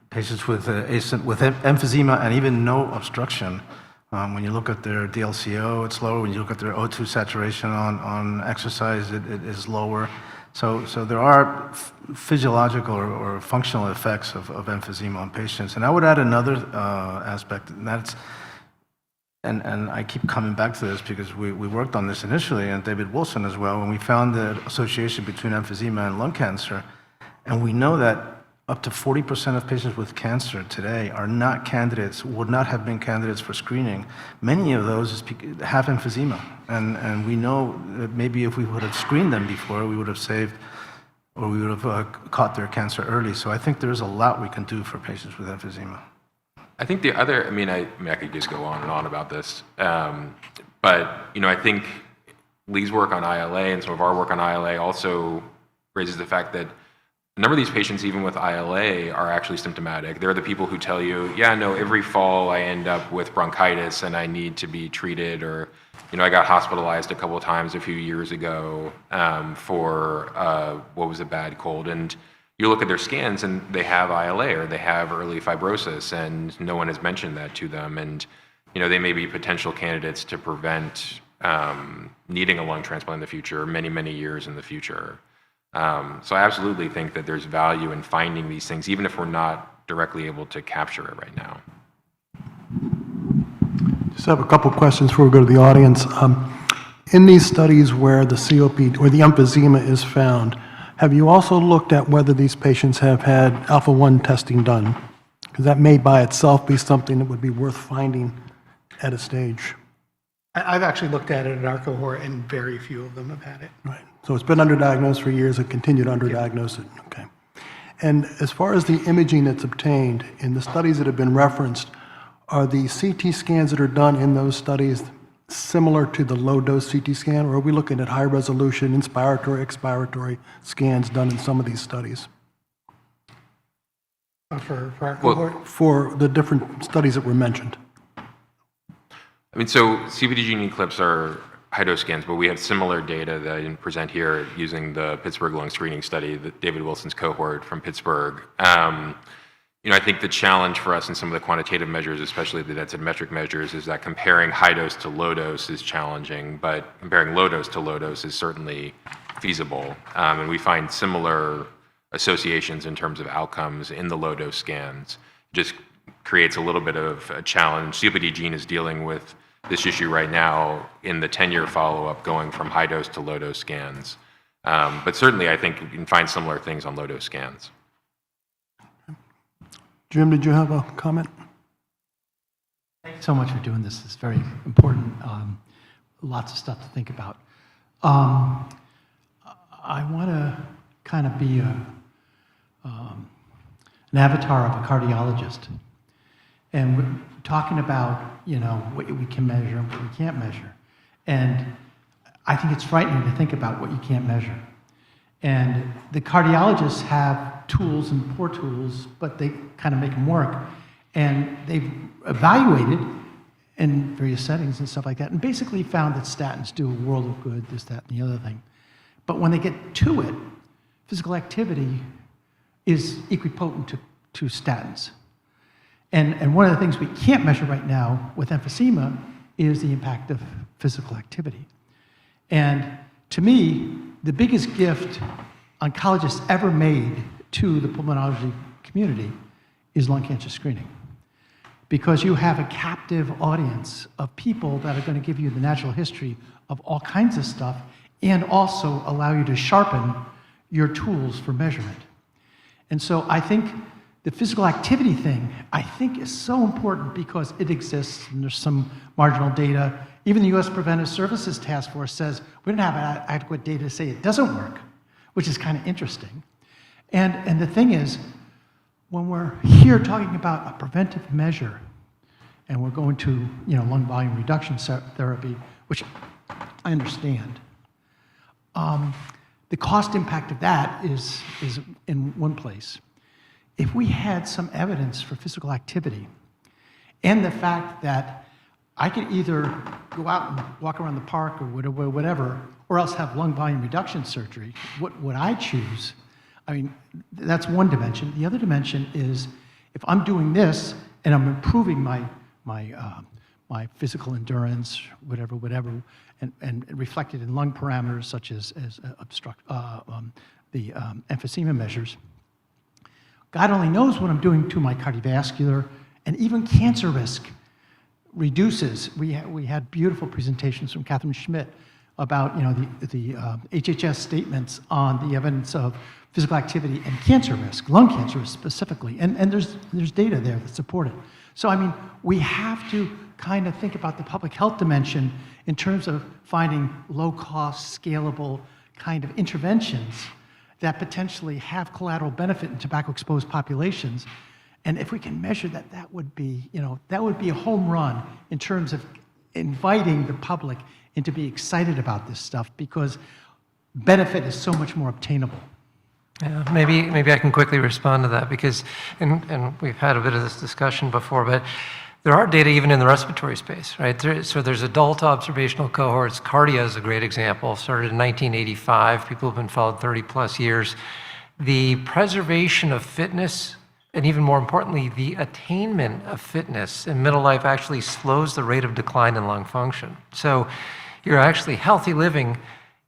patients with emphysema and even no obstruction, when you look at their DLCO, it's lower. When you look at their O2 saturation on exercise, it is lower. So there are physiological or functional effects of emphysema on patients. And I would add another aspect, and that's and I keep coming back to this because we worked on this initially, and David Wilson as well, and we found the association between emphysema and lung cancer. And we know that up to 40% of patients with cancer today are not candidates, would not have been candidates for screening. Many of those have emphysema. And we know that maybe if we would have screened them before, we would have saved, or we would have caught their cancer early. So I think there's a lot we can do for patients with emphysema. I think the other, I could just go on and on about this, but I think Lee's work on ILA and some of our work on ILA also raises the fact that a number of these patients, even with ILA, are actually symptomatic. They're the people who tell you, yeah, no, every fall I end up with bronchitis and I need to be treated, or, I got hospitalized a couple of times a few years ago for what was a bad cold. And you look at their scans and they have ILA or they have early fibrosis, and no one has mentioned that to them. And, they may be potential candidates to prevent needing a lung transplant in the future, many, many years in the future. So I absolutely think that there's value in finding these things, even if we're not directly able to capture it right now. Just have a couple questions before we go to the audience. In these studies where the COPD or the emphysema is found, have you also looked at whether these patients have had alpha-1 testing done? Because that may by itself be something that would be worth finding at a stage. I've actually looked at it in our cohort, and very few of them have had it. Right. So it's been underdiagnosed for years and continued to underdiagnose it. Okay. And as far as the imaging that's obtained in the studies that have been referenced, are the CT scans that are done in those studies similar to the low-dose CT scan, or are we looking at high-resolution, inspiratory, expiratory scans done in some of these studies? For our cohort? For the different studies that were mentioned. So CVD gene eclipse are high-dose scans, but we have similar data that I didn't present here using the Pittsburgh lung screening study, the David Wilson's cohort from Pittsburgh. I think the challenge for us in some of the quantitative measures, especially the densitometric measures, is that comparing high dose to low dose is challenging, but comparing low dose to low dose is certainly feasible. And we find similar associations in terms of outcomes in the low dose scans. Just creates a little bit of a challenge. COPD gene is dealing with this issue right now in the 10-year follow-up going from high dose to low dose scans. But certainly I think we can find similar things on low dose scans. Jim, did you have a comment? Thanks so much for doing this. It's very important. Lots of stuff to think about. I want to kind of be an avatar of a cardiologist. And we're talking about, what we can measure and what we can't measure. And I think it's frightening to think about what you can't measure. And the cardiologists have tools and poor tools, but they kind of make them work. And they've evaluated in various settings and stuff like that, and basically found that statins do a world of good, this, that, and the other thing. But when they get to it, physical activity is equipotent to statins. And one of the things we can't measure right now with emphysema is the impact of physical activity. And to me, the biggest gift oncologists ever made to the pulmonology community is lung cancer screening. Because you have a captive audience of people that are going to give you the natural history of all kinds of stuff and also allow you to sharpen your tools for measurement. And so I think the physical activity thing, I think, is so important because it exists and there's some marginal data. Even the U.S. Preventive Services Task Force says we don't have adequate data to say it doesn't work, which is kind of interesting. And the thing is, when we're here talking about a preventive measure, and we're going to lung volume reduction therapy, which I understand, the cost impact of that is in one place. If we had some evidence for physical activity, and the fact that I could either go out and walk around the park or whatever, or else have lung volume reduction surgery, what would I choose? I mean, that's one dimension. The other dimension is if I'm doing this and I'm improving my physical endurance, whatever, and reflected in lung parameters such as the emphysema measures, God only knows what I'm doing to my cardiovascular and even cancer risk reduces. We had beautiful presentations from Catherine Schmidt about the HHS statements on the evidence of physical activity and cancer risk, lung cancer risk specifically, and there's data there that support it. So I mean, we have to kind of think about the public health dimension in terms of finding low-cost, scalable kind of interventions that potentially have collateral benefit in tobacco-exposed populations. And if we can measure that, that would be a home run in terms of inviting the public and to be excited about this stuff, because benefit is so much more obtainable. Yeah, maybe I can quickly respond to that, because, and we've had a bit of this discussion before, but there are data even in the respiratory space, right? So there's adult observational cohorts. Cardia is a great example, started in 1985. People have been followed 30 plus years. The preservation of fitness, and even more importantly, the attainment of fitness in middle life actually slows the rate of decline in lung function. So you're actually healthy living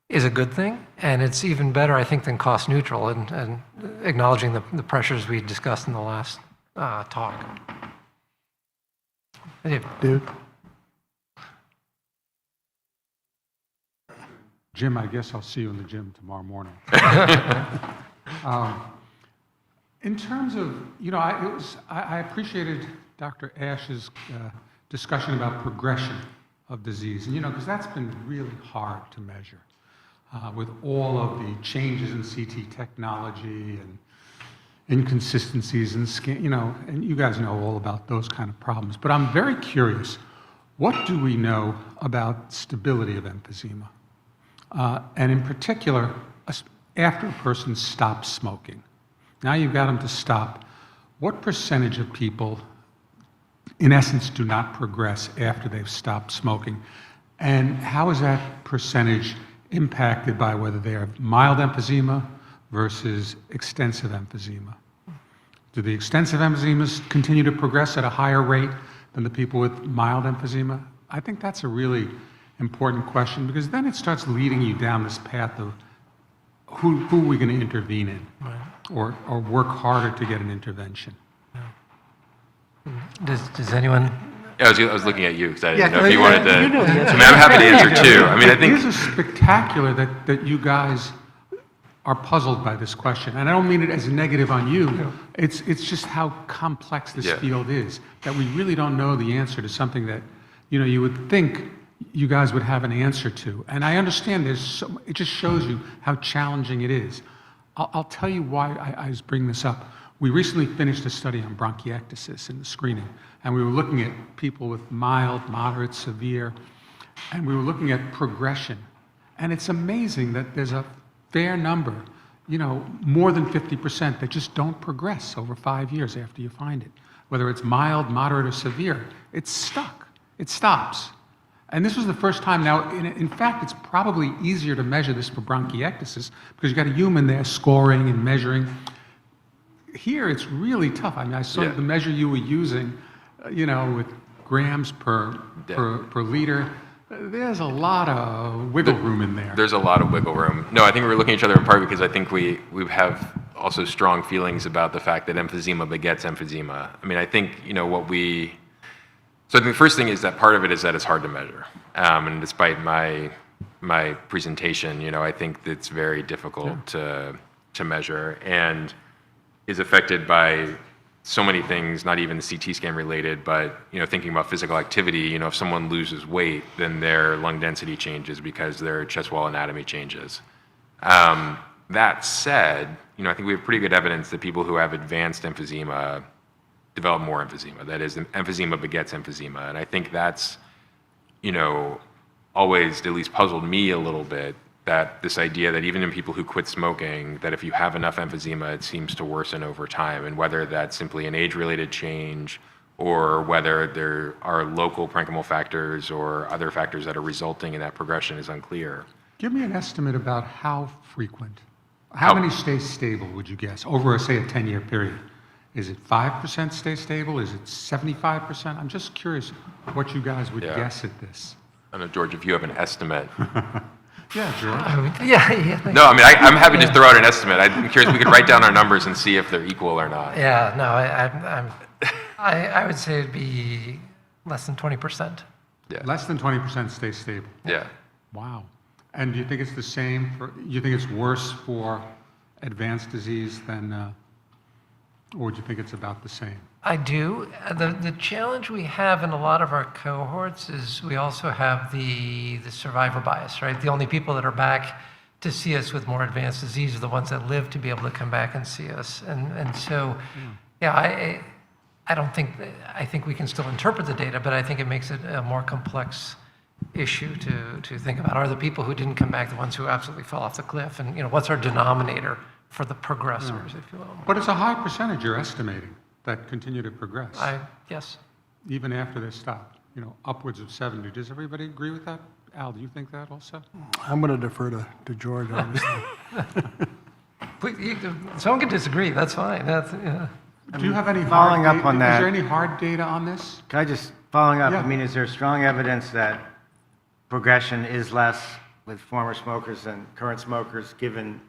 is a good thing, and it's even better, I think, than cost neutral, and acknowledging the pressures we discussed in the last talk. Dude? Jim, I guess I'll see you in the gym tomorrow morning. In terms of, I appreciated Dr. Ash's discussion about progression of disease, and because that's been really hard to measure with all of the changes in CT technology and inconsistencies in scan, and you guys know all about those kind of problems. But I'm very curious, what do we know about stability of emphysema? And in particular, after a person stops smoking. Now you've got them to stop. What percentage of people, in essence, do not progress after they've stopped smoking? And how is that percentage impacted by whether they have mild emphysema versus extensive emphysema? Do the extensive emphysemas continue to progress at a higher rate than the people with mild emphysema? I think that's a really important question, because then it starts leading you down this path of who are we going to intervene in, right, or work harder to get an intervention. Does anyone? Yeah, I was looking at you because I didn't know if you wanted to. I mean, I'm happy to answer too. I mean, I think it is spectacular that you guys are puzzled by this question, and I don't mean it as a negative on you. Yeah. It's just how complex this field is, that we really don't know the answer to something that you would think you guys would have an answer to. And I understand it just shows you how challenging it is. I'll tell you why I was bringing this up. We recently finished a study on bronchiectasis in the screening, and we were looking at people with mild, moderate, severe, and we were looking at progression. And it's amazing that there's a fair number, more than 50%, that just don't progress over 5 years after you find it. Whether it's mild, moderate, or severe, it's stuck. It stops. And this was the first time. Now, in fact, it's probably easier to measure this for bronchiectasis because you've got a human there scoring and measuring. Here, it's really tough. I mean, I saw the measure you were using, with grams per liter. There's a lot of wiggle room in there. There's a lot of wiggle room. No, I think we're looking at each other in part because I think we have also strong feelings about the fact that emphysema begets emphysema. I mean, I think, So the first thing is that part of it is that it's hard to measure. And despite my presentation, I think it's very difficult to measure and is affected by so many things, not even CT scan related, but thinking about physical activity, if someone loses weight, then their lung density changes because their chest wall anatomy changes. That said, I think we have pretty good evidence that people who have advanced emphysema develop more emphysema. That is, emphysema begets emphysema. And I think that's, always at least puzzled me a little bit, that this idea that even in people who quit smoking, that if you have enough emphysema, it seems to worsen over time. And whether that's simply an age-related change or whether there are local parenchymal factors or other factors that are resulting in that progression is unclear. Give me an estimate about how frequent. How many stay stable, would you guess, over, say, a 10-year period? Is it 5% stay stable? Is it 75%? I'm just curious what you guys would guess at this. I don't know, George, if you have an estimate. Yeah, George. No, I mean, I'm happy to throw out an estimate. I'm curious, we could write down our numbers and see if they're equal or not. Yeah, no, I would say it'd be Less than 20%. Yeah. Less than 20% stay stable. Yeah. Wow. And do you think it's the same for, you think it's worse for advanced disease than, or do you think it's about the same? I do. The challenge we have in a lot of our cohorts is we also have the survivor bias, right? The only people that are back to see us with more advanced disease are the ones that live to be able to come back and see us. And so, yeah, I don't think, I think we can still interpret the data, but I think it makes it a more complex issue to think about. Are the people who didn't come back the ones who absolutely fell off the cliff? And, you know, what's our denominator for the progressors, if you will? But it's a high percentage you're estimating that continue to progress, Yes. even after they stop, you know, upwards of 70. Does everybody agree with that? Al, do you think that also? I'm going to defer to George, obviously. Please, someone can disagree, that's fine. That's, yeah. Do you have any following hard up on Is that- there any hard data on this? Can I just, following up, Yeah. I mean, is there strong evidence that progression is less with former smokers than current smokers, given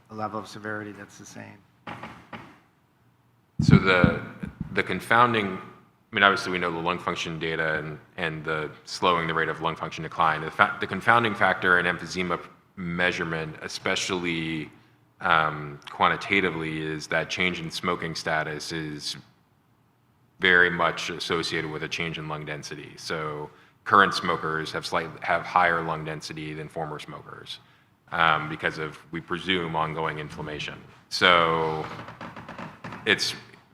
a level of severity that's the same? So the confounding, I mean, obviously we know the lung function data and the slowing the rate of lung function decline. The confounding factor in emphysema measurement, especially quantitatively, is that change in smoking status is very much associated with a change in lung density. So current smokers have higher lung density than former smokers because of, we presume, ongoing inflammation. So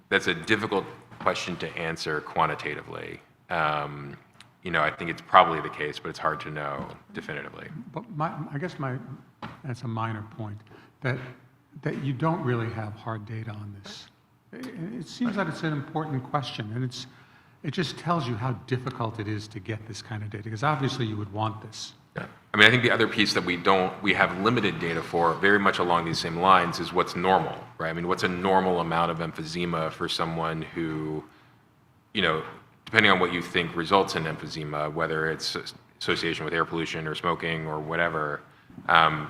that's a difficult question to answer quantitatively. You know, I think it's probably the case, but it's hard to know definitively. But I guess that's a minor point, that you don't really have hard data on this. It seems that it's an important question, and it just tells you how difficult it is to get this kind of data, because obviously you would want this. Yeah. I mean, I think the other piece that we have limited data for, very much along these same lines, is what's normal, right? I mean, what's a normal amount of emphysema for someone who, you know, depending on what you think results in emphysema, whether it's association with air pollution or smoking or whatever,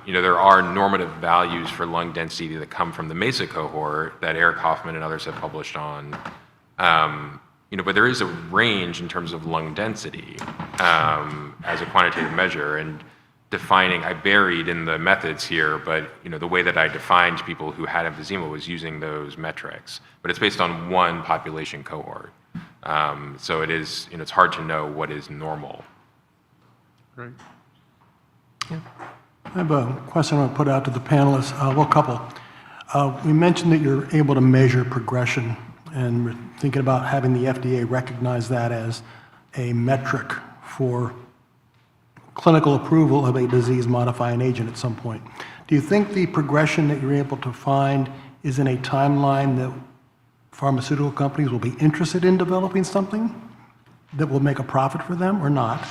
you know, there are normative values for lung density that come from the MESA cohort that Eric Hoffman and others have published on. You know, but there is a range in terms of lung density as a quantitative measure, and defining, I buried in the methods here, but you know, the way that I defined people who had emphysema was using those metrics, but it's based on one population cohort. So it is, you know, it's hard to know what is normal. Great. Yeah. I have a question I want to put out to the panelists. Well, a couple. We mentioned that you're able to measure progression, and we're thinking about having the FDA recognize that as a metric for clinical approval of a disease-modifying agent at some point. Do you think the progression that you're able to find is in a timeline that pharmaceutical companies will be interested in developing something that will make a profit for them or not?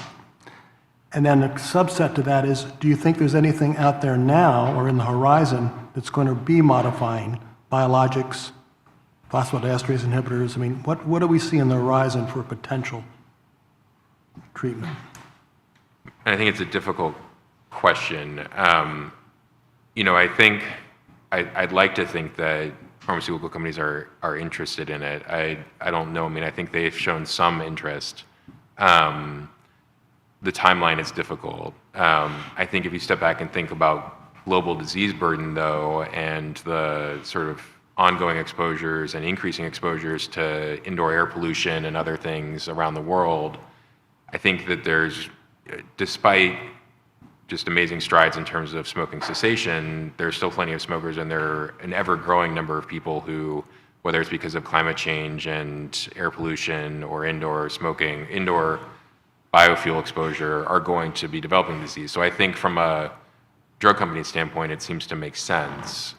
And then a subset to that is, do you think there's anything out there now or in the horizon that's going to be modifying biologics, phosphodiesterase inhibitors? I mean, what do we see in the horizon for potential treatment? And I think it's a difficult question. You know, I think I'd like to think that pharmaceutical companies are interested in it. I don't know. I mean, I think they've shown some interest. The timeline is difficult. I think if you step back and think about global disease burden, though, and the sort of ongoing exposures and increasing exposures to indoor air pollution and other things around the world, I think that there's, despite just amazing strides in terms of smoking cessation, there's still plenty of smokers, and there are an ever-growing number of people who, whether it's because of climate change and air pollution or indoor smoking, indoor biofuel exposure, are going to be developing disease. So I think from a drug company standpoint, it seems to make sense.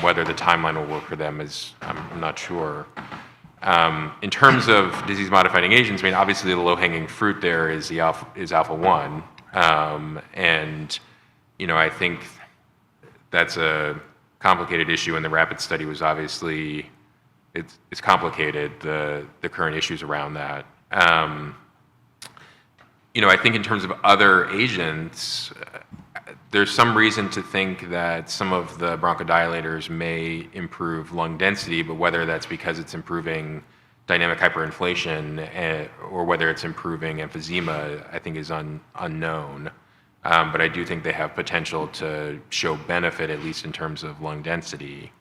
Whether the timeline will work for them is, I'm not sure. In terms of disease-modifying agents, I mean, obviously the low-hanging fruit there is alpha-1. And, you know, I think that's a complicated issue, and the RAPID study was obviously, it's complicated, the current issues around that. You know, I think in terms of other agents, there's some reason to think that some of the bronchodilators may improve lung density, but whether that's because it's improving dynamic hyperinflation or whether it's improving emphysema, I think is unknown. But I do think they have potential to show benefit, at least in terms of lung density.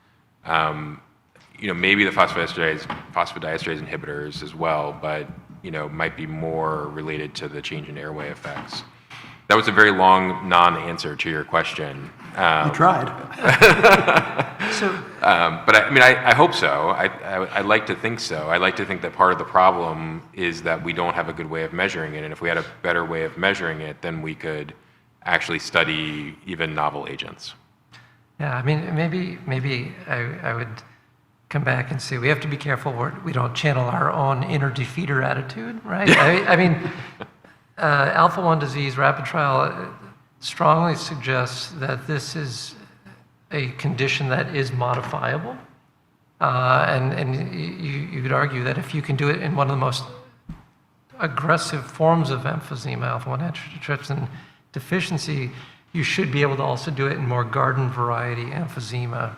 Maybe the phosphodiesterase inhibitors as well, but, might be more related to the change in airway effects. That was a very long non-answer to your question. You tried. But I hope so. I like to think so. I like to think that part of the problem is that we don't have a good way of measuring it, and if we had a better way of measuring it, then we could actually study even novel agents. Yeah, maybe I would come back and say we have to be careful we don't channel our own inner defeater attitude, right? Alpha-1 disease rapid trial strongly suggests that this is a condition that is modifiable. And you could argue that if you can do it in one of the most aggressive forms of emphysema, alpha-1 antitrypsin deficiency, you should be able to also do it in more garden variety emphysema.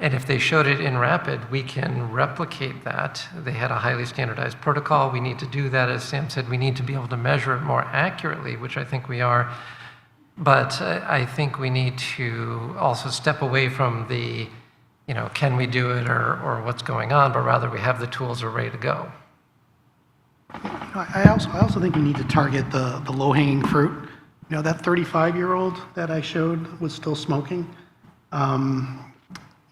And if they showed it in rapid, we can replicate that. They had a highly standardized protocol. We need to do that. As Sam said, we need to be able to measure it more accurately, which I think we are. But I think we need to also step away from the, can we do it or what's going on, but rather we have the tools, we're ready to go. I also think we need to target the low-hanging fruit. That 35-year-old that I showed was still smoking.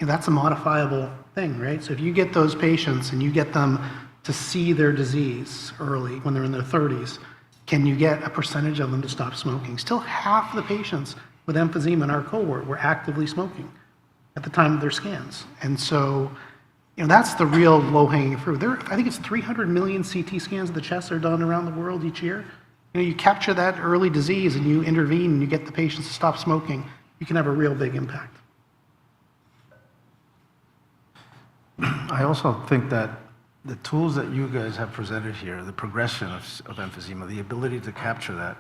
That's a modifiable thing, right? So if you get those patients and you get them to see their disease early when they're in their 30s, can you get a percentage of them to stop smoking? Still half the patients with emphysema in our cohort were actively smoking at the time of their scans. And so, that's the real low-hanging fruit. I think it's 300 million CT scans of the chest are done around the world each year. You capture that early disease and you intervene and you get the patients to stop smoking, you can have a real big impact. I also think that the tools that you guys have presented here, the progression of emphysema, the ability to capture that,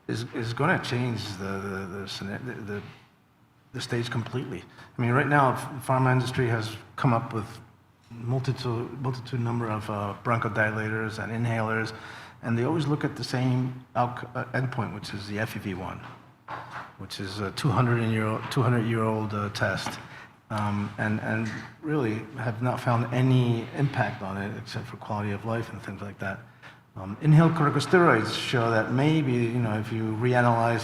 is going to change the stage completely. Right now, the pharma industry has come up with multitude number of bronchodilators and inhalers, and they always look at the same endpoint, which is the FEV1, which is a 200-year-old test. And really have not found any impact on it except for quality of life and things like that. Inhaled corticosteroids show that maybe, if you reanalyze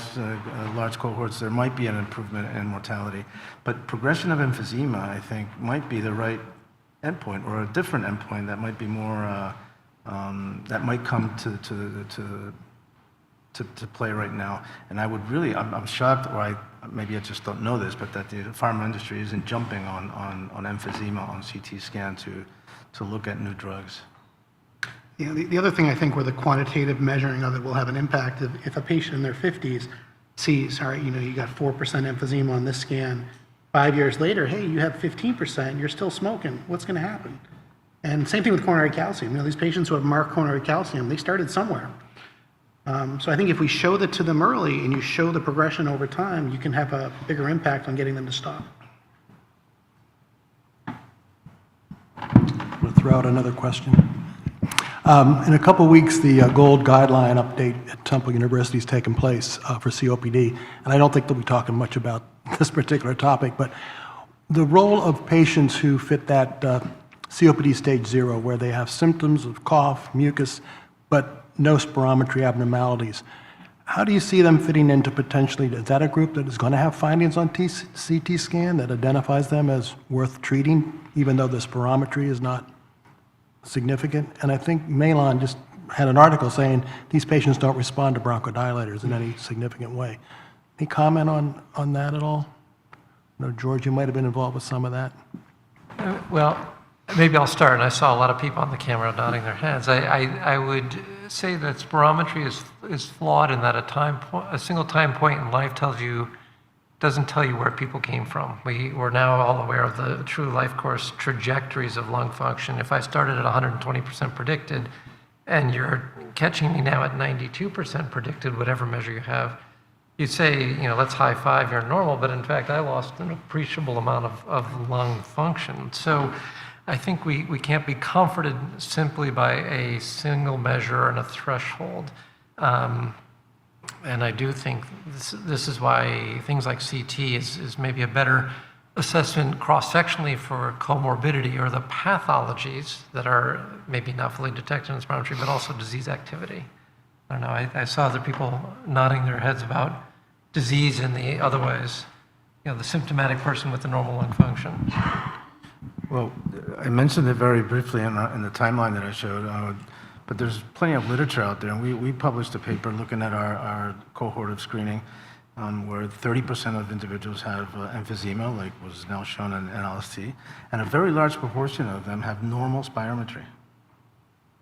large cohorts, there might be an improvement in mortality. But progression of emphysema, I think, might be the right endpoint or a different endpoint that might be more, that might come to play right now. And I would really, I'm shocked, or maybe I just don't know this, but that the pharma industry isn't jumping on emphysema on CT scan to look at new drugs. The other thing I think where the quantitative measuring of it will have an impact, if a patient in their 50s sees, all right, you got 4% emphysema on this scan, 5 years later, hey, you have 15%, you're still smoking, what's going to happen? And same thing with coronary calcium. These patients who have marked coronary calcium, they started somewhere. So I think if we show that to them early and you show the progression over time, you can have a bigger impact on getting them to stop. We'll throw out another question. In a couple weeks, the GOLD guideline update at Temple University is taking place for COPD, and I don't think they'll be talking much about this particular topic, but the role of patients who fit that COPD stage 0, where they have symptoms of cough, mucus, but no spirometry abnormalities. How do you see them fitting into potentially, is that a group that is going to have findings on CT scan that identifies them as worth treating, even though the spirometry is not significant? And I think Malon just had an article saying these patients don't respond to bronchodilators in any significant way. Any comment on that at all? George, you might have been involved with some of that. Well, maybe I'll start, and I saw a lot of people on the camera nodding their heads. I would say that spirometry is flawed in that a single time point in life doesn't tell you where people came from. We're now all aware of the true life course trajectories of lung function. If I started at 120% predicted, and you're catching me now at 92% predicted, whatever measure you have, you'd say, let's high five, you're normal, but in fact, I lost an appreciable amount of lung function. So I think we can't be comforted simply by a single measure and a threshold. And I do think this is why things like CT is maybe a better assessment cross-sectionally for comorbidity or the pathologies that are maybe not fully detected in spirometry, but also disease activity. I don't know, I saw other people nodding their heads about disease in the otherwise, the symptomatic person with the normal lung function. Well, I mentioned it very briefly in the timeline that I showed, but there's plenty of literature out there, and we published a paper looking at our cohort of screening where 30% of individuals have emphysema, like was now shown in LST, and a very large proportion of them have normal spirometry.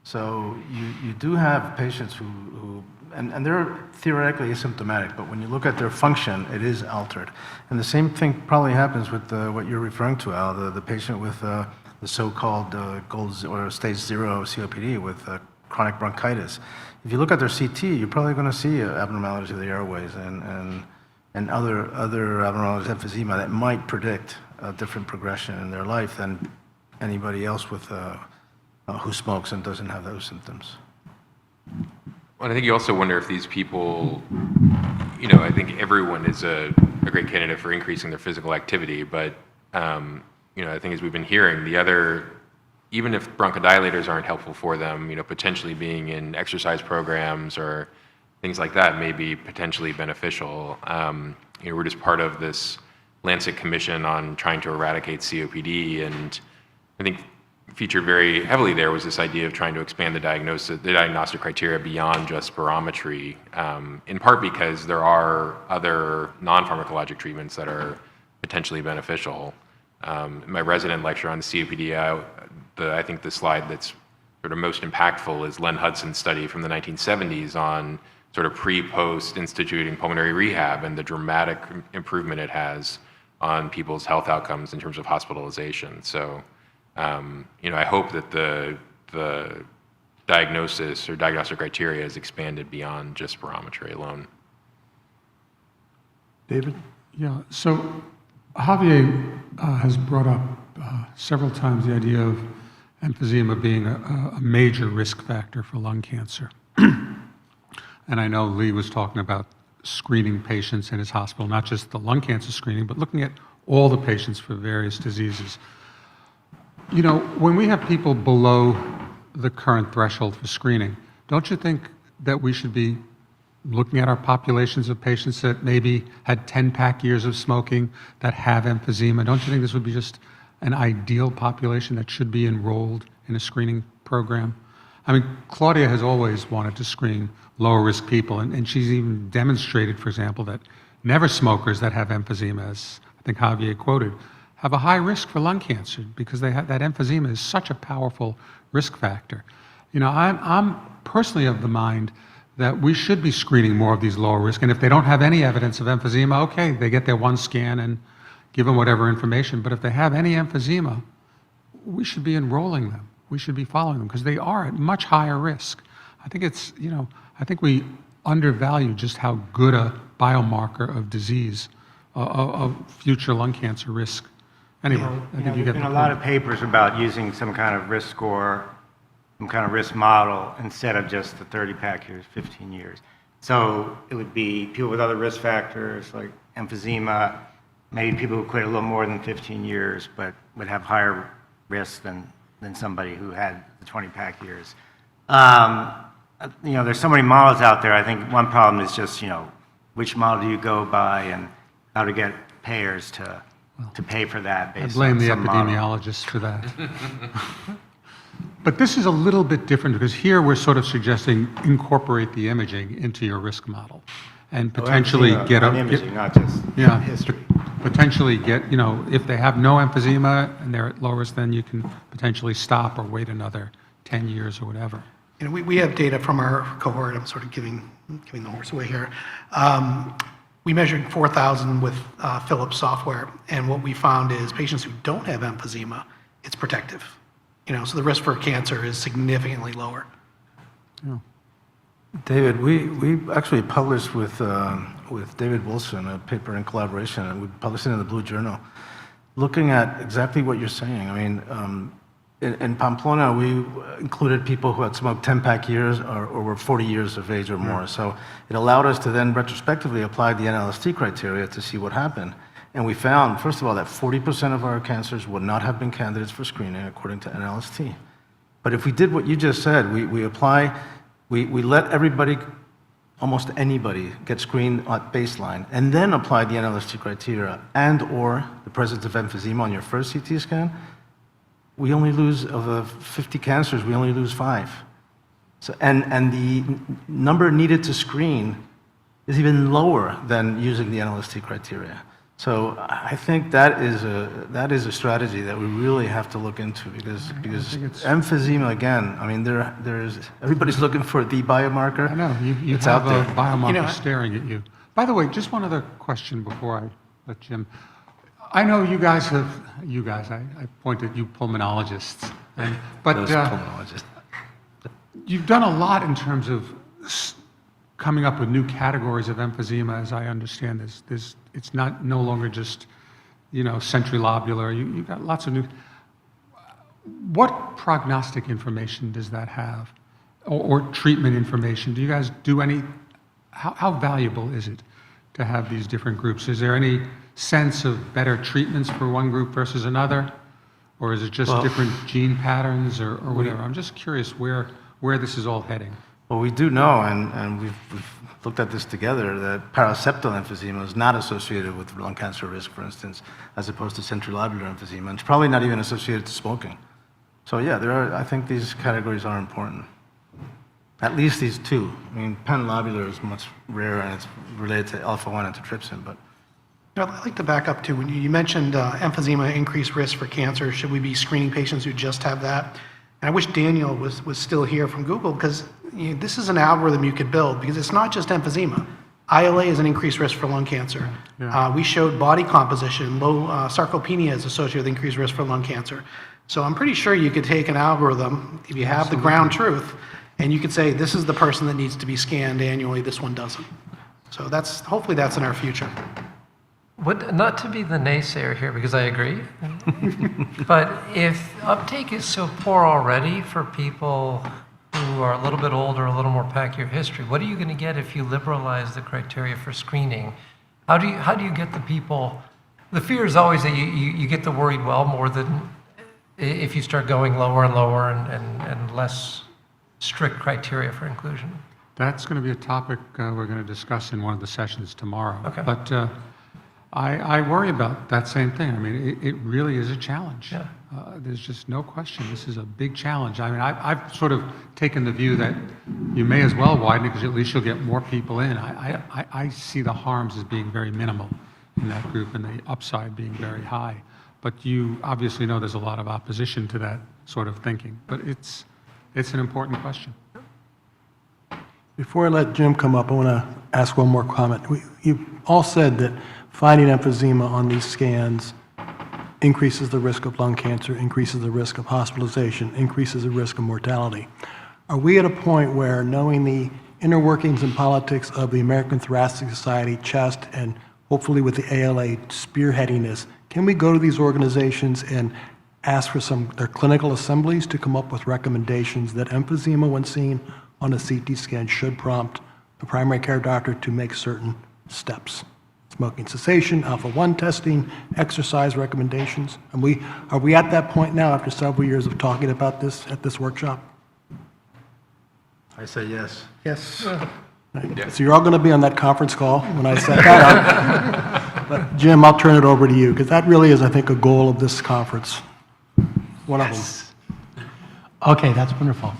So you do have patients who and they're theoretically asymptomatic, but when you look at their function, it is altered. And the same thing probably happens with what you're referring to, Al, the patient with the so-called or stage 0 COPD with chronic bronchitis. If you look at their CT, you're probably going to see abnormalities of the airways and other abnormalities, emphysema, that might predict a different progression in their life than anybody else with who smokes and doesn't have those symptoms. Well, I think you also wonder if these people, I think everyone is a great candidate for increasing their physical activity, but, I think as we've been hearing, even if bronchodilators aren't helpful for them, potentially being in exercise programs or things like that may be potentially beneficial. We're just part of this Lancet Commission on trying to eradicate COPD, and I think featured very heavily there was this idea of trying to expand the diagnostic criteria beyond just spirometry, in part because there are other non-pharmacologic treatments that are potentially beneficial. In my resident lecture on the COPD, I think the slide that's sort of most impactful is Len Hudson's study from the 1970s on sort of pre-post instituting pulmonary rehab and the dramatic improvement it has on people's health outcomes in terms of hospitalization. So, I hope that the diagnosis or diagnostic criteria is expanded beyond just spirometry alone. David? Yeah, so Javier has brought up several times the idea of emphysema being a major risk factor for lung cancer. And I know Lee was talking about screening patients in his hospital, not just the lung cancer screening, but looking at all the patients for various diseases. When we have people below the current threshold for screening, don't you think that we should be looking at our populations of patients that maybe had 10-pack years of smoking that have emphysema? Don't you think this would be just an ideal population that should be enrolled in a screening program? I mean, Claudia has always wanted to screen lower risk people, and she's even demonstrated, for example, that never smokers that have emphysema, as I think Javier quoted, have a high risk for lung cancer because that emphysema is such a powerful risk factor. I'm personally of the mind that we should be screening more of these lower risk, and if they don't have any evidence of emphysema, okay, they get their one scan and give them whatever information, but if they have any emphysema, we should be enrolling them. We should be following them because they are at much higher risk. I think I think we undervalue just how good a biomarker of disease, of future lung cancer risk. Anyway, I think you get the point. There's been a lot of papers about using some kind of risk score, some kind of risk model instead of just the 30-pack years, 15 years. So it would be people with other risk factors like emphysema, maybe people who quit a little more than 15 years, but would have higher risk than somebody who had the 20-pack years. There's so many models out there. I think one problem is just, which model do you go by and how to get payers to pay for that based on some model. I blame the epidemiologists for that. But this is a little bit different because here we're sort of suggesting incorporate the imaging into your risk model and potentially get imaging, not just history. Potentially get, if they have no emphysema and they're at low risk, then you can potentially stop or wait another 10 years or whatever. We have data from our cohort. I'm sort of giving the horse away here. We measured 4,000 with Philips software, and what we found is patients who don't have emphysema, it's protective. So the risk for cancer is significantly lower. Yeah. David, we actually published with David Wilson a paper in collaboration, and we published it in the Blue Journal, looking at exactly what you're saying. I mean, in Pamplona, we included people who had smoked 10-pack years or were 40 years of age or more. So it allowed us to then retrospectively apply the NLST criteria to see what happened. And we found, first of all, that 40% of our cancers would not have been candidates for screening according to NLST. But if we did what you just said, we let everybody, almost anybody, get screened at baseline and then apply the NLST criteria and/or the presence of emphysema on your first CT scan, we only lose, of the 50 cancers, we only lose 5. So, and the number needed to screen is even lower than using the NLST criteria. So I think that is a strategy that we really have to look into because emphysema, again, I mean, there's everybody's looking for the biomarker. I know, you It's have out a there. biomarker staring at you. By the way, just one other question before I let Jim. I know you guys, I point at you pulmonologists, but Those pulmonologists. you've done a lot in terms of coming up with new categories of emphysema, as I understand this. It's no longer just, centrilobular. You got lots of new. What prognostic information does that have, or treatment information? Do you guys do any? How valuable is it to have these different groups? Is there any sense of better treatments for one group versus another, or is it just different gene patterns or whatever? I'm just curious where this is all heading. Well, we do know, and we've looked at this together, that paraseptal emphysema is not associated with lung cancer risk, for instance, as opposed to centrilobular emphysema. And it's probably not even associated to smoking. So yeah, I think these categories are important. At least these two. I mean, panlobular is much rarer and it's related to alpha-1 antitrypsin, but. I'd like to back up to when you mentioned emphysema, increased risk for cancer. Should we be screening patients who just have that? And I wish Daniel was still here from Google because this is an algorithm you could build because it's not just emphysema. ILA is an increased risk for lung cancer. Yeah. We showed body composition, low sarcopenia is associated with increased risk for lung cancer. So I'm pretty sure you could take an algorithm, if you have the ground truth, and you could say, this is the person that needs to be scanned annually, this one doesn't. So hopefully that's in our future. Not to be the naysayer here, because I agree, but if uptake is so poor already for people who are a little bit older, a little more pack-year history, what are you going to get if you liberalize the criteria for screening? How do you get the people? The fear is always that you get the worried well more than if you start going lower and lower and less strict criteria for inclusion. That's going to be a topic we're going to discuss in one of the sessions tomorrow. Okay. But I worry about that same thing. I mean, it really is a challenge. Yeah. There's just no question. This is a big challenge. I mean, I've sort of taken the view that you may as well widen it because at least you'll get more people in. I see the harms as being very minimal in that group and the upside being very high. But you obviously know there's a lot of opposition to that sort of thinking. But it's an important question. Before I let Jim come up, I want to ask one more comment. You all said that finding emphysema on these scans increases the risk of lung cancer, increases the risk of hospitalization, increases the risk of mortality. Are we at a point where, knowing the inner workings and politics of the American Thoracic Society, CHEST, and hopefully with the ALA spearheading this, can we go to these organizations and ask for their clinical assemblies to come up with recommendations that emphysema, when seen on a CT scan, should prompt the primary care doctor to make certain steps? Smoking cessation, alpha-1 testing, exercise recommendations. Are we at that point now after several years of talking about this at this workshop? I say yes. Yes. Right. Yeah. So you're all going to be on that conference call when I set that up. But Jim, I'll turn it over to you because that really is, I think, a goal of this conference. One of them. Okay, that's wonderful.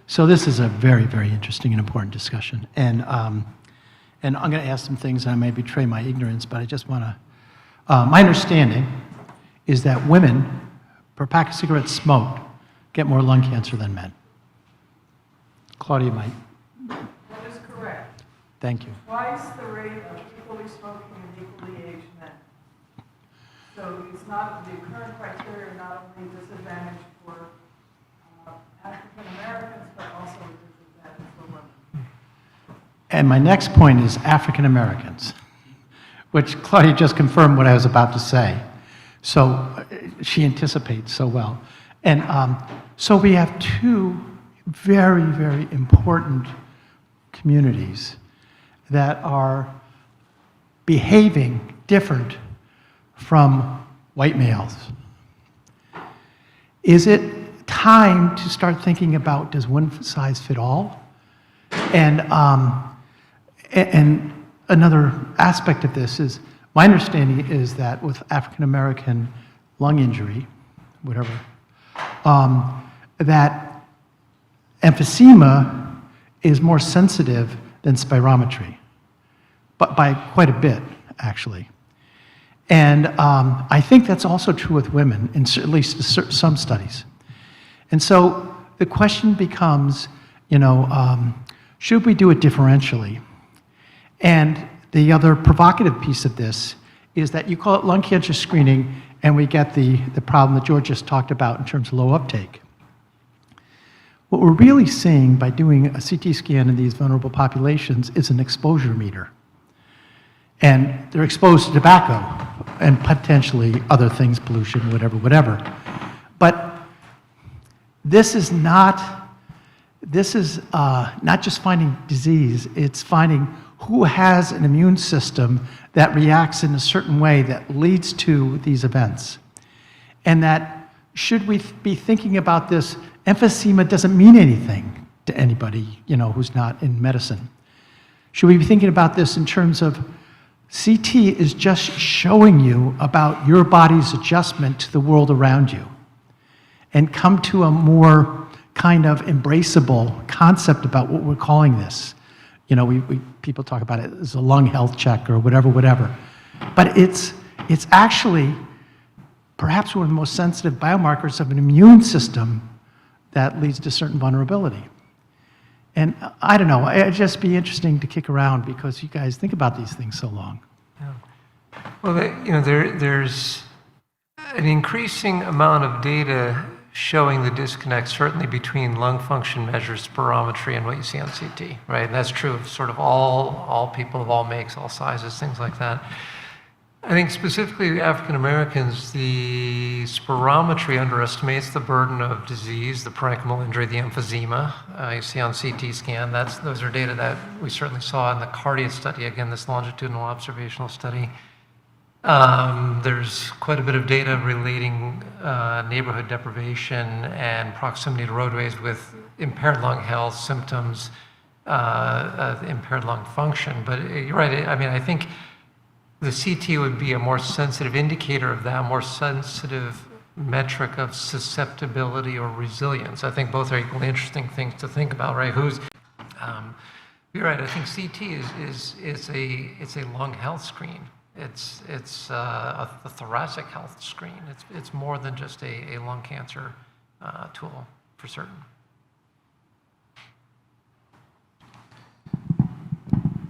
So this is a very, very interesting and important discussion. And I'm going to ask some things, and I may betray my ignorance, but I just want to... my understanding is that women, per pack of cigarettes smoked, get more lung cancer than men. Claudia might. That is correct. Thank you. Twice the rate of equally smoking and equally aged men. So it's not, the current criteria are not only disadvantage for African Americans, but also disadvantage for women. And my next point is African Americans, which Claudia just confirmed what I was about to say. So she anticipates so well. And so we have two very, very important communities that are behaving different from white males. Is it time to start thinking about, does one size fit all? And another aspect of this is, my understanding is that with African American lung injury, whatever, that emphysema is more sensitive than spirometry, but by quite a bit, actually. And I think that's also true with women, in at least some studies. And so the question becomes, should we do it differentially? And the other provocative piece of this is that you call it lung cancer screening, and we get the problem that George just talked about in terms of low uptake. What we're really seeing by doing a CT scan in these vulnerable populations is an exposure meter. And they're exposed to tobacco and potentially other things, pollution, whatever. But this is not just finding disease, it's finding who has an immune system that reacts in a certain way that leads to these events. And that, should we be thinking about this, emphysema doesn't mean anything to anybody, who's not in medicine. Should we be thinking about this in terms of CT is just showing you about your body's adjustment to the world around you, and come to a more kind of embraceable concept about what we're calling this. People talk about it as a lung health check or whatever. But it's actually perhaps one of the most sensitive biomarkers of an immune system that leads to certain vulnerability. And I don't know, it'd just be interesting to kick around because you guys think about these things so long. Yeah. Well, there's an increasing amount of data showing the disconnect, certainly between lung function measures, spirometry, and what you see on CT, right? And that's true of sort of all people of all makes, all sizes, things like that. I think specifically African Americans, the spirometry underestimates the burden of disease, the parenchymal injury, the emphysema you see on CT scan. Those are data that we certainly saw in the cardia study, again, this longitudinal observational study. There's quite a bit of data relating neighborhood deprivation and proximity to roadways with impaired lung health symptoms, impaired lung function. But you're right, I think the CT would be a more sensitive indicator of that, more sensitive metric of susceptibility or resilience. I think both are equally interesting things to think about, right? You're right, I think CT is a lung health screen. It's a thoracic health screen. It's more than just a lung cancer tool, for certain.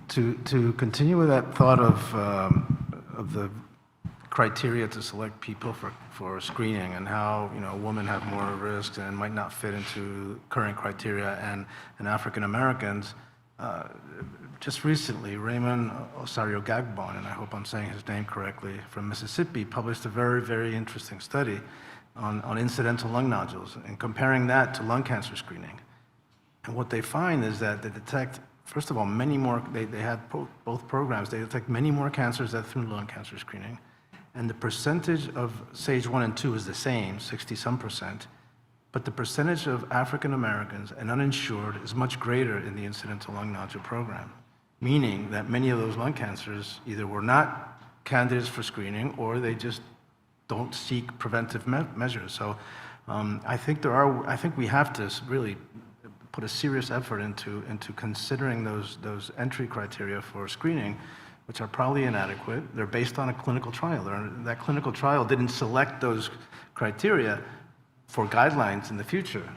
To continue with that thought of the criteria to select people for screening and how women have more risks and might not fit into current criteria, and African Americans. Just recently, Raymond Osorio-Gagbon, and I hope I'm saying his name correctly, from Mississippi, published a very, very interesting study on incidental lung nodules and comparing that to lung cancer screening. And what they find is that they detect, first of all, many more, they had both programs, they detect many more cancers than through lung cancer screening. And the percentage of stage 1 and 2 is the same, 60-some%. But the percentage of African Americans and uninsured is much greater in the incidental lung nodule program, meaning that many of those lung cancers either were not candidates for screening or they just don't seek preventive measures. So I think we have to really put a serious effort into considering those entry criteria for screening, which are probably inadequate. They're based on a clinical trial. That clinical trial didn't select those criteria for guidelines in the future.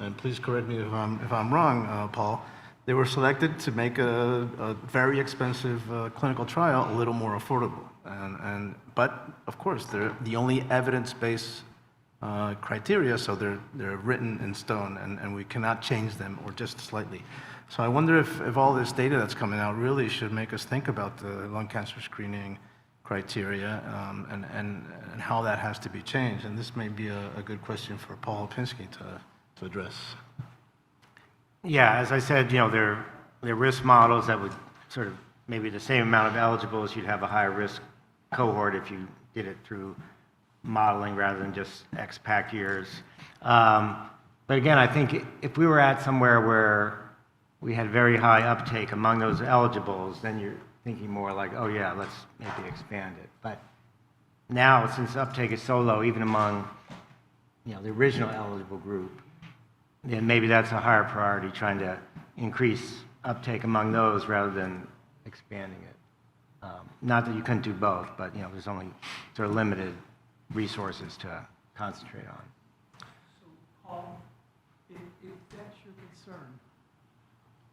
And please correct me if I'm wrong, Paul. They were selected to make a very expensive clinical trial a little more affordable. But of course, they're the only evidence-based criteria, so they're written in stone, and we cannot change them or just slightly. So I wonder if all this data that's coming out really should make us think about the lung cancer screening criteria and how that has to be changed. And this may be a good question for Paul Lipinski to address. Yeah, as I said, they're risk models that would sort of maybe the same amount of eligibles. You'd have a higher risk cohort if you did it through modeling rather than just ex-pack years. But again, I think if we were at somewhere where we had very high uptake among those eligibles, then you're thinking more like, oh yeah, let's maybe expand it. But now, since uptake is so low, even among the original eligible group, then maybe that's a higher priority, trying to increase uptake among those rather than expanding it. Not that you couldn't do both, but there's only sort of limited resources to concentrate on. So, Paul, if that's your concern,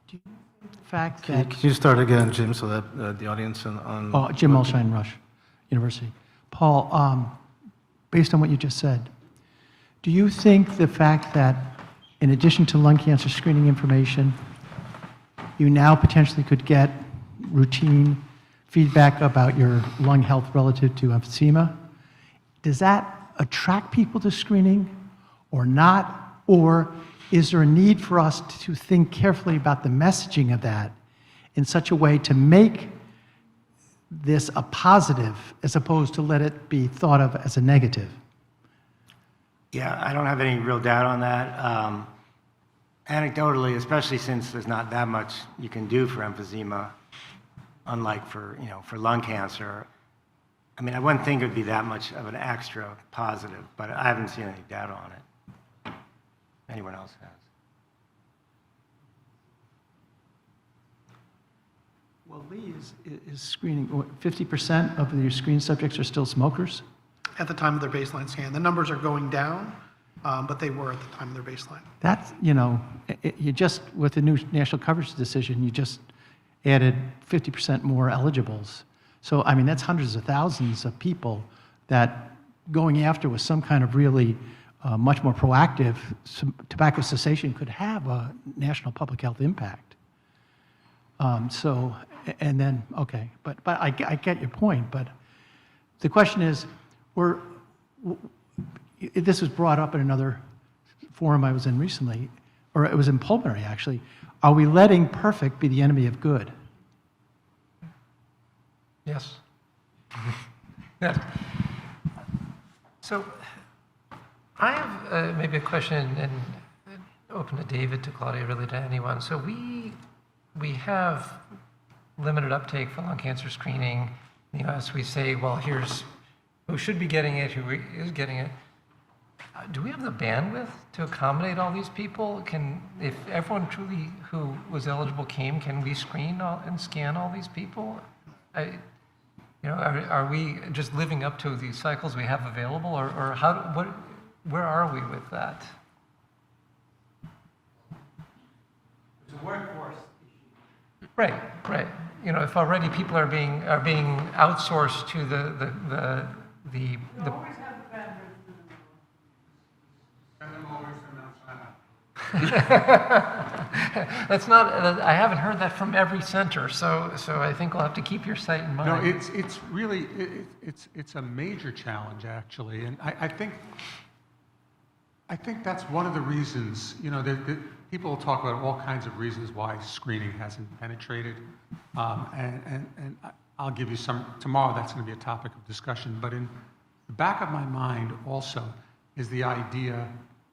do you think the fact that... Can you start again, Jim, so that the audience on... Oh, Jim Mulshine, Rush University. Paul, based on what you just said, do you think the fact that in addition to lung cancer screening information, you now potentially could get routine feedback about your lung health relative to emphysema, does that attract people to screening or not? Or is there a need for us to think carefully about the messaging of that in such a way to make this a positive as opposed to let it be thought of as a negative? Yeah, I don't have any real doubt on that. Anecdotally, especially since there's not that much you can do for emphysema, unlike for lung cancer. I mean, I wouldn't think it would be that much of an extra positive, but I haven't seen any data on it. Anyone else has? Well, Lee, is screening, 50% of your screen subjects are still smokers? At the time of their baseline scan. The numbers are going down, but they were at the time of their baseline. That's, you just, with the new national coverage decision, you just added 50% more eligibles. So, I mean, that's hundreds of thousands of people that going after with some kind of really much more proactive tobacco cessation could have a national public health impact. And then, okay, but I get your point, but the question is, this was brought up in another forum I was in recently, or it was in pulmonary actually. Are we letting perfect be the enemy of good? Yes. Yes. So I have maybe a question, and open to David, to Claudia, really to anyone. So we have limited uptake for lung cancer screening in the US. We say, well, here's who should be getting it, who is getting it. Do we have the bandwidth to accommodate all these people? If everyone truly who was eligible came, can we screen and scan all these people? Are we just living up to the cycles we have available, or where are we with that? It's a workforce. Right. If already people are being outsourced to the You always have the bandwidth to do it. Send them over, send them outside. That's not. I haven't heard that from every center, so I think we'll have to keep your site in mind. No, it's really, it's a major challenge, actually, and I think that's one of the reasons, people will talk about all kinds of reasons why screening hasn't penetrated, and I'll give you some, tomorrow that's going to be a topic of discussion, but in the back of my mind also is the idea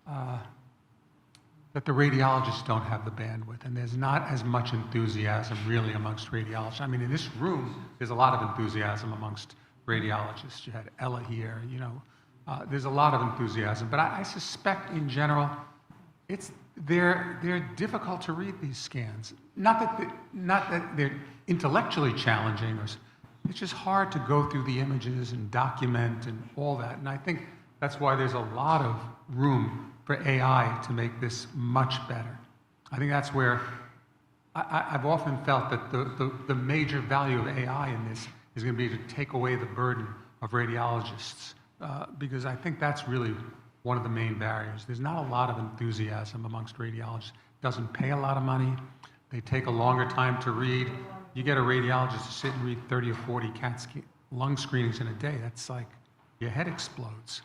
that the radiologists don't have the bandwidth, and there's not as much enthusiasm really amongst radiologists. I mean, in this room, there's a lot of enthusiasm amongst radiologists. You had Ella here, there's a lot of enthusiasm, but I suspect in general, they're difficult to read, these scans. Not that they're intellectually challenging, it's just hard to go through the images and document and all that, and I think that's why there's a lot of room for AI to make this much better. I think that's where I've often felt that the major value of AI in this is going to be to take away the burden of radiologists, because I think that's really one of the main barriers. There's not a lot of enthusiasm amongst radiologists. It doesn't pay a lot of money. They take a longer time to read. You get a radiologist to sit and read 30 or 40 CAT lung screenings in a day, that's like your head explodes.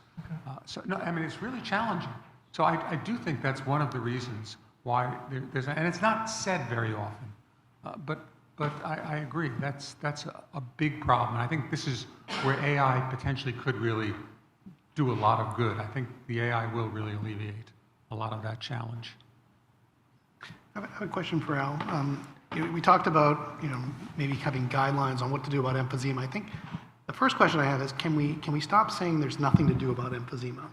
So no, I mean, it's really challenging. So I do think that's one of the reasons why there's, and it's not said very often, but I agree, that's a big problem. And I think this is where AI potentially could really do a lot of good. I think the AI will really alleviate a lot of that challenge. I have a question for Al. We talked about, maybe having guidelines on what to do about emphysema. I think the first question I have is, can we stop saying there's nothing to do about emphysema?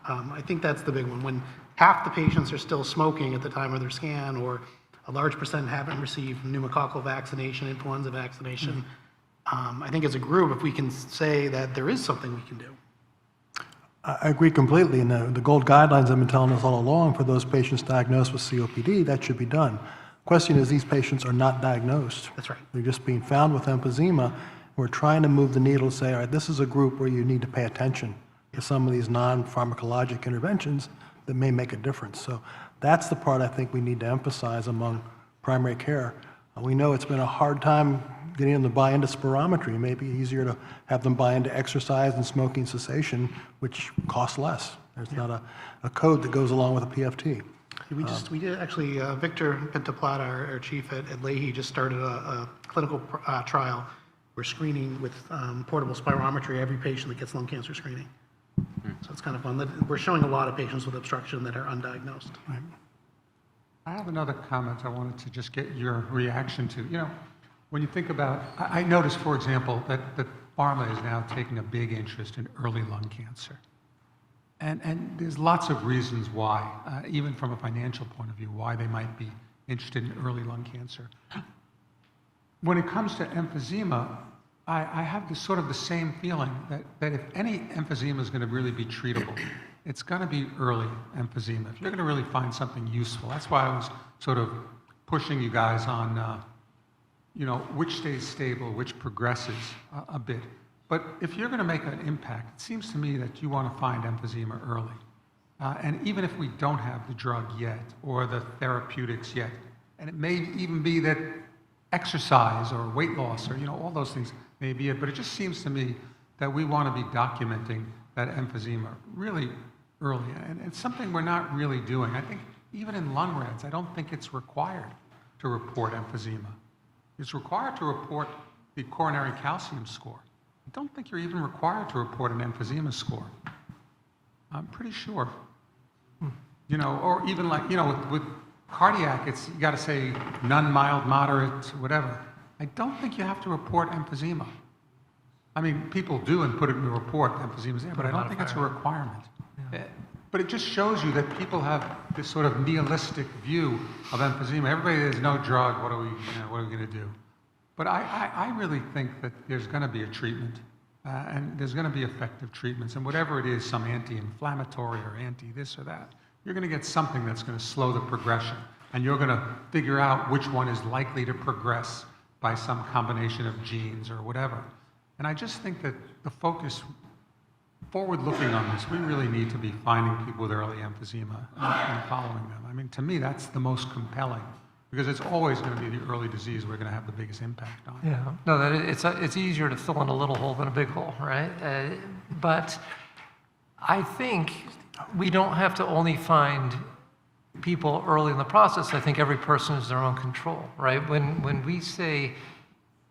I think that's the big one. When half the patients are still smoking at the time of their scan, or a large percent haven't received pneumococcal vaccination, influenza vaccination, I think as a group, if we can say that there is something we can do. I agree completely, and the GOLD guidelines have been telling us all along, for those patients diagnosed with COPD, that should be done. Question is, these patients are not diagnosed. That's right. They're just being found with emphysema. We're trying to move the needle to say, all right, this is a group where you need to pay attention to some of these non-pharmacologic interventions that may make a difference. So that's the part I think we need to emphasize among primary care. We know it's been a hard time getting them to buy into spirometry. It may be easier to have them buy into exercise and smoking cessation, which costs less. There's not a code that goes along with a PFT. We did actually, Victor Pintaplata, our chief at Leahy, just started a clinical trial. We're screening with portable spirometry every patient that gets lung cancer screening. So it's kind of fun. We're showing a lot of patients with obstruction that are undiagnosed. Right. I have another comment I wanted to just get your reaction to. When you think about, I noticed, for example, that pharma is now taking a big interest in early lung cancer. And there's lots of reasons why, even from a financial point of view, why they might be interested in early lung cancer. When it comes to emphysema, I have this sort of the same feeling that if any emphysema is going to really be treatable, it's going to be early emphysema. If you're going to really find something useful, that's why I was sort of pushing you guys on, which stays stable, which progresses a bit. But if you're going to make an impact, it seems to me that you want to find emphysema early. And even if we don't have the drug yet, or the therapeutics yet, and it may even be that exercise or weight loss or, all those things may be it, but it just seems to me that we want to be documenting that emphysema really early. And it's something we're not really doing. I think even in lung reds, I don't think it's required to report emphysema. It's required to report the coronary calcium score. I don't think you're even required to report an emphysema score. I'm pretty sure. Or even like, with cardiac, you got to say none, mild, moderate, whatever. I don't think you have to report emphysema. I mean, people do and put it in the report, emphysema's there, but I don't think it's a requirement. Yeah. But it just shows you that people have this sort of nihilistic view of emphysema. Everybody, there's no drug, what are we going to do? But I really think that there's going to be a treatment, and there's going to be effective treatments, and whatever it is, some anti-inflammatory or anti-this or that, you're going to get something that's going to slow the progression, and you're going to figure out which one is likely to progress by some combination of genes or whatever. And I just think that the focus, forward-looking on this, we really need to be finding people with early emphysema and following them. I mean, to me, that's the most compelling, because it's always going to be the early disease we're going to have the biggest impact on. Yeah, no, it's easier to fill in a little hole than a big hole, right? But I think we don't have to only find people early in the process. I think every person is their own control, right? When we say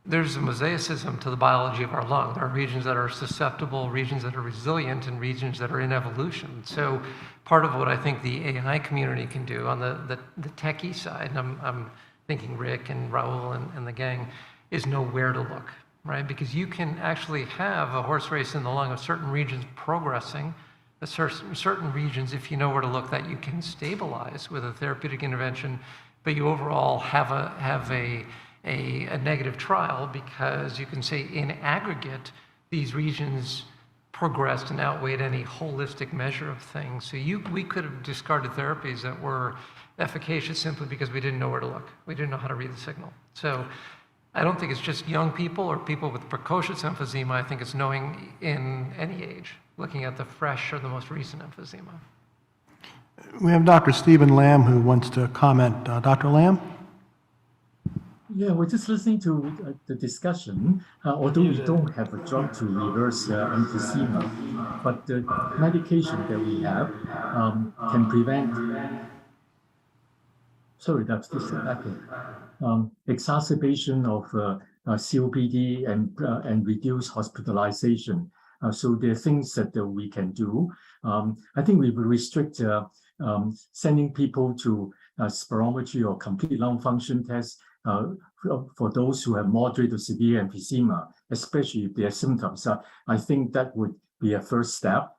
there's a mosaicism to the biology of our lung, there are regions that are susceptible, regions that are resilient, and regions that are in evolution. So part of what I think the AI community can do on the techie side, and I'm thinking Rick and Raul and the gang, is know where to look, right? Because you can actually have a horse race in the lung of certain regions progressing, certain regions, if you know where to look, that you can stabilize with a therapeutic intervention, but you overall have a negative trial, because you can say in aggregate these regions progressed and outweighed any holistic measure of things. So we could have discarded therapies that were efficacious simply because we didn't know where to look. We didn't know how to read the signal. So I don't think it's just young people or people with precocious emphysema. I think it's knowing in any age, looking at the fresh or the most recent emphysema. We have Dr. Stephen Lamb who wants to comment. Dr. Lamb? Yeah, we're just listening to the discussion. Although we don't have a drug to reverse emphysema, but the medication that we have can prevent. Sorry, that's just exacerbation of COPD and reduce hospitalization. So there are things that we can do. I think we will restrict sending people to spirometry or complete lung function tests for those who have moderate to severe emphysema, especially if they have symptoms. I think that would be a first step.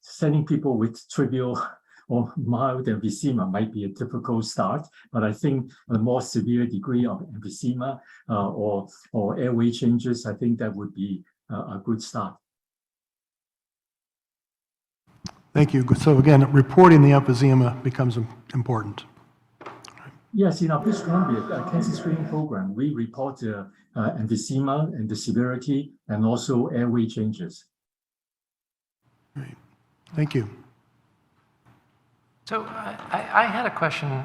Sending people with trivial or mild emphysema might be a difficult start, but I think a more severe degree of emphysema or airway changes, I think that would be a good start. Thank you. So again, reporting the emphysema becomes important. Yes, in our British Columbia cancer screening program, we report emphysema and the severity and also airway changes. Great. Thank you. So I had a question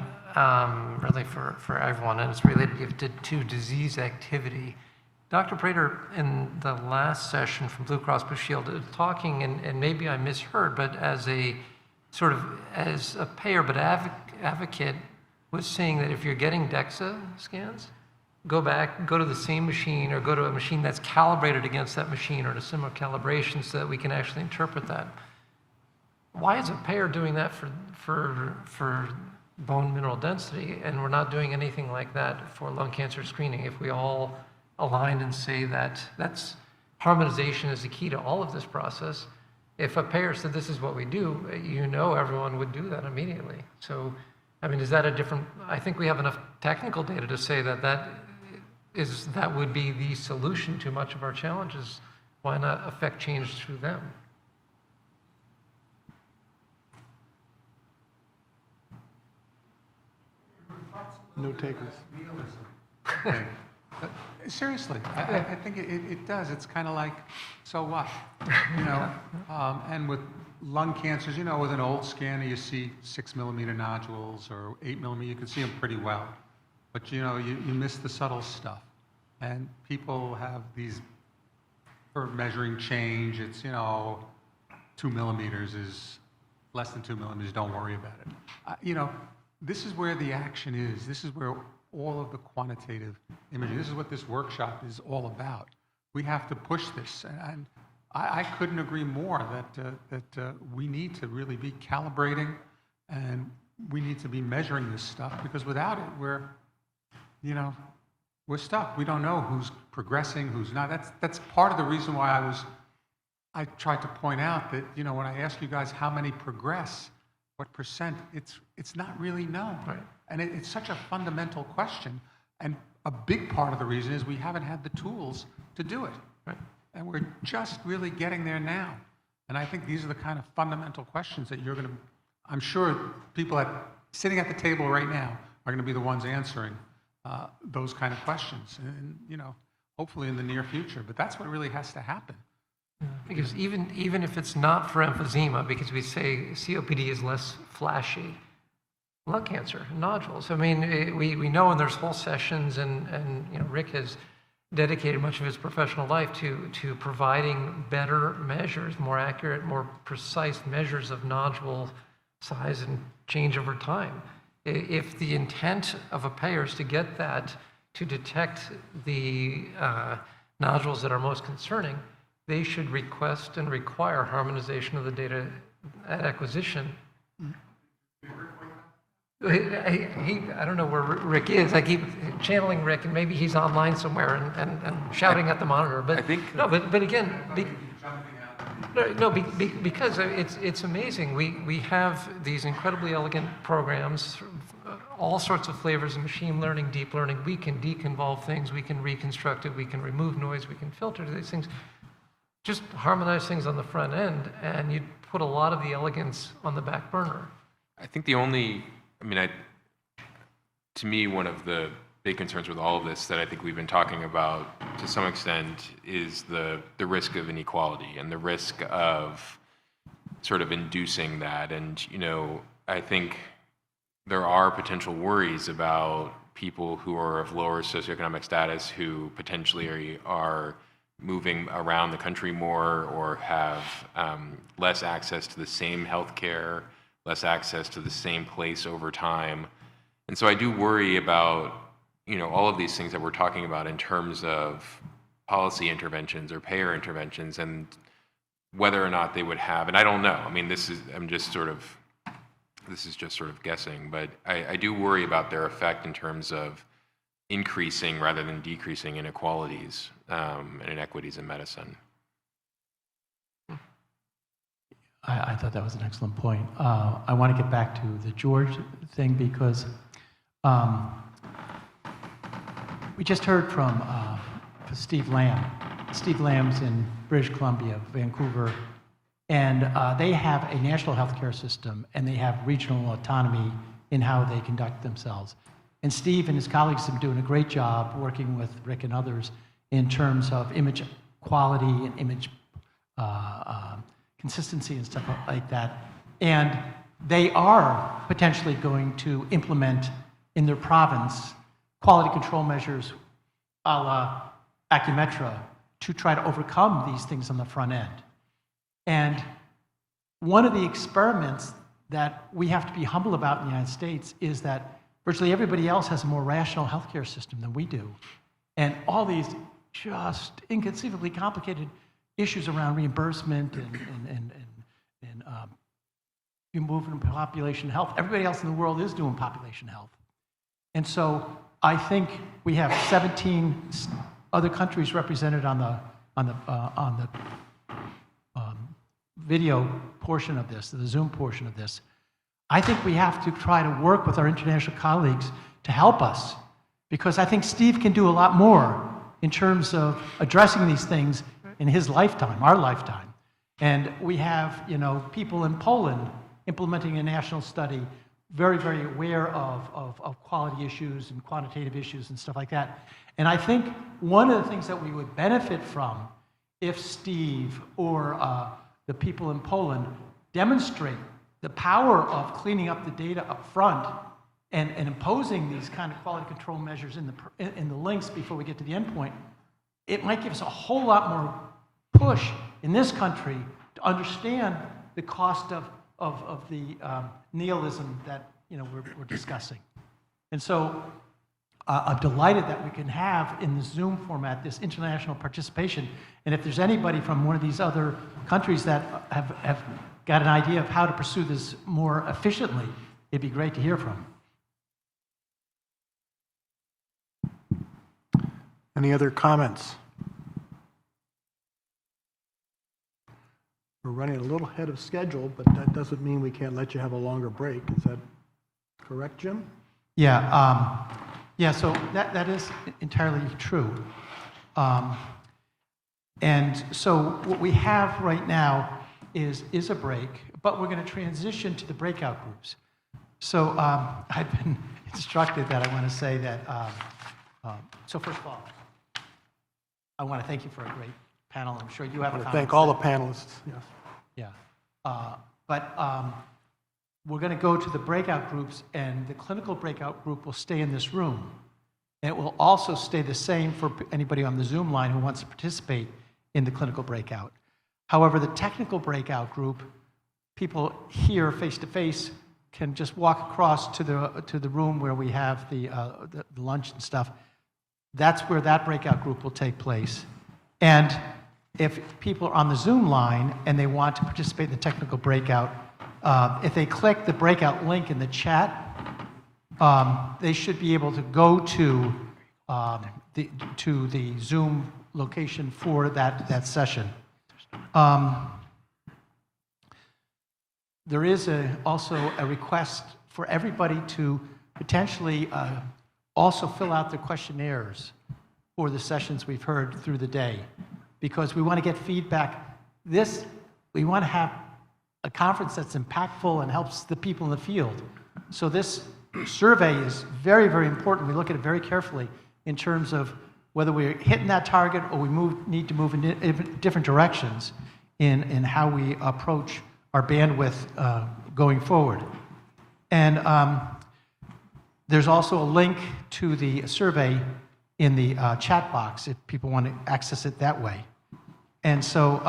really for everyone, and it's related to disease activity. Dr. Prater, in the last session from Blue Cross Blue Shield, talking, and maybe I misheard, but as a sort of, as a payer, but advocate, was saying that if you're getting DEXA scans, go to the same machine or go to a machine that's calibrated against that machine or to similar calibration so that we can actually interpret that. Why is a payer doing that for bone mineral density, and we're not doing anything like that for lung cancer screening? If we all aligned and say that that's harmonization is the key to all of this process, if a payer said this is what we do, everyone would do that immediately. So, I mean, is that a different? I think we have enough technical data to say that that would be the solution to much of our challenges. Why not affect change through them? No takers. Okay. Seriously, I think it does. It's kind of like, so what? And with lung cancers, with an old scanner, you see 6mm nodules or 8mm. You can see them pretty well, but you miss the subtle stuff. And people have these for measuring change. It's 2mm is less than 2mm. Don't worry about it. This is where the action is. This is where all of the quantitative imaging, this is what this workshop is all about. We have to push this, and I couldn't agree more that we need to really be calibrating, and we need to be measuring this stuff, because without it, we're stuck. We don't know who's progressing, who's not. That's part of the reason why I tried to point out that when I ask you guys how many progress, what percent, it's not really known. Right. And it's such a fundamental question. And a big part of the reason is we haven't had the tools to do it. Right. And we're just really getting there now. And I think these are the kind of fundamental questions that I'm sure people sitting at the table right now are going to be the ones answering those kind of questions. And, hopefully in the near future. But that's what really has to happen. Because even if it's not for emphysema, because we say COPD is less flashy, lung cancer, nodules. I mean, we know, and there's whole sessions, and Rick has dedicated much of his professional life to providing better measures, more accurate, more precise measures of nodule size and change over time. If the intent of a payer is to get that, to detect the nodules that are most concerning, they should request and require harmonization of the data at acquisition. I don't know where Rick is. I keep channeling Rick, and maybe he's online somewhere and shouting at the monitor. But I think but again, because it's amazing. We have these incredibly elegant programs, all sorts of flavors of machine learning, deep learning. We can deconvolve things. We can reconstruct it. We can remove noise. We can filter these things. Just harmonize things on the front end, and you put a lot of the elegance on the back burner. I think to me, one of the big concerns with all of this that I think we've been talking about to some extent is the risk of inequality and the risk of sort of inducing that. And, I think there are potential worries about people who are of lower socioeconomic status who potentially are moving around the country more or have less access to the same health care, less access to the same place over time. And so I do worry about, all of these things that we're talking about in terms of policy interventions or payer interventions and whether or not they would have, and I don't know. I mean, this is just sort of guessing, but I do worry about their effect in terms of increasing rather than decreasing inequalities and inequities in medicine. I thought that was an excellent point. I want to get back to the George thing because we just heard from Steve Lamb. Steve Lamb's in British Columbia, Vancouver, and they have a national healthcare system and they have regional autonomy in how they conduct themselves. And Steve and his colleagues have been doing a great job working with Rick and others in terms of image quality and image consistency and stuff like that. And they are potentially going to implement in their province quality control measures a la Acumetra to try to overcome these things on the front end. And one of the experiments that we have to be humble about in the United States is that virtually everybody else has a more rational healthcare system than we do. And all these just inconceivably complicated issues around reimbursement and you move in population health. Everybody else in the world is doing population health. And so I think we have 17 other countries represented on the video portion of this, the Zoom portion of this. I think we have to try to work with our international colleagues to help us, because I think Steve can do a lot more in terms of addressing these things in his lifetime, our lifetime. And we have, people in Poland implementing a national study, very, very aware of quality issues and quantitative issues and stuff like that. And I think one of the things that we would benefit from if Steve or the people in Poland demonstrate the power of cleaning up the data up front and imposing these kind of quality control measures in the links before we get to the endpoint, it might give us a whole lot more push in this country to understand the cost of the nihilism that we're discussing. And so I'm delighted that we can have in the Zoom format this international participation. And if there's anybody from one of these other countries that have got an idea of how to pursue this more efficiently, it'd be great to hear from. Any other comments? We're running a little ahead of schedule, but that doesn't mean we can't let you have a longer break. Is that correct, Jim? Yeah, so that is entirely true. And so what we have right now is a break, but we're going to transition to the breakout groups. So I've been instructed that I want to say that, so first of all, I want to thank you for a great panel. I'm sure you have a comment. Thank all the panelists, yes. Yeah, but we're going to go to the breakout groups, and the clinical breakout group will stay in this room. And it will also stay the same for anybody on the Zoom line who wants to participate in the clinical breakout. However, the technical breakout group, people here face-to-face can just walk across to the room where we have the lunch and stuff. That's where that breakout group will take place. And if people are on the Zoom line and they want to participate in the technical breakout, if they click the breakout link in the chat, they should be able to go to the Zoom location for that session. There is also a request for everybody to potentially also fill out the questionnaires for the sessions we've heard through the day, because we want to get feedback. We want to have a conference that's impactful and helps the people in the field. So this survey is very, very important. We look at it very carefully in terms of whether we're hitting that target or we need to move in different directions in how we approach our bandwidth going forward. And There's also a link to the survey in the chat box if people want to access it that way. And so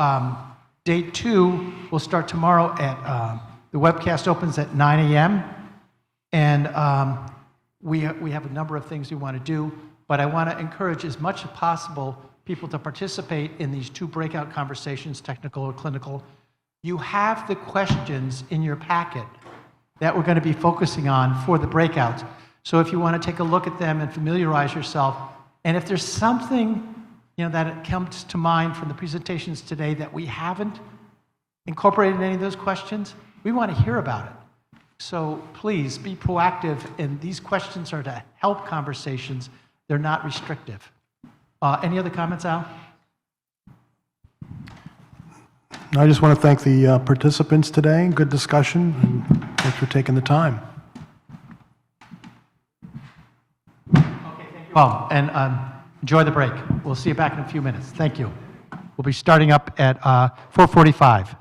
day 2 will start tomorrow at, the webcast opens at 9 a.m. And we have a number of things we want to do, but I want to encourage as much as possible people to participate in these 2 breakout conversations, technical or clinical. You have the questions in your packet that we're going to be focusing on for the breakouts. So if you want to take a look at them and familiarize yourself, and if there's something that comes to mind from the presentations today that we haven't incorporated in any of those questions, we want to hear about it. So please be proactive, and these questions are to help conversations. They're not restrictive. Any other comments, Al? I just want to thank the participants today. Good discussion, and thanks for taking the time. Okay, thank you all, and enjoy the break. We'll see you back in a few minutes. Thank you. We'll be starting up at 4:45.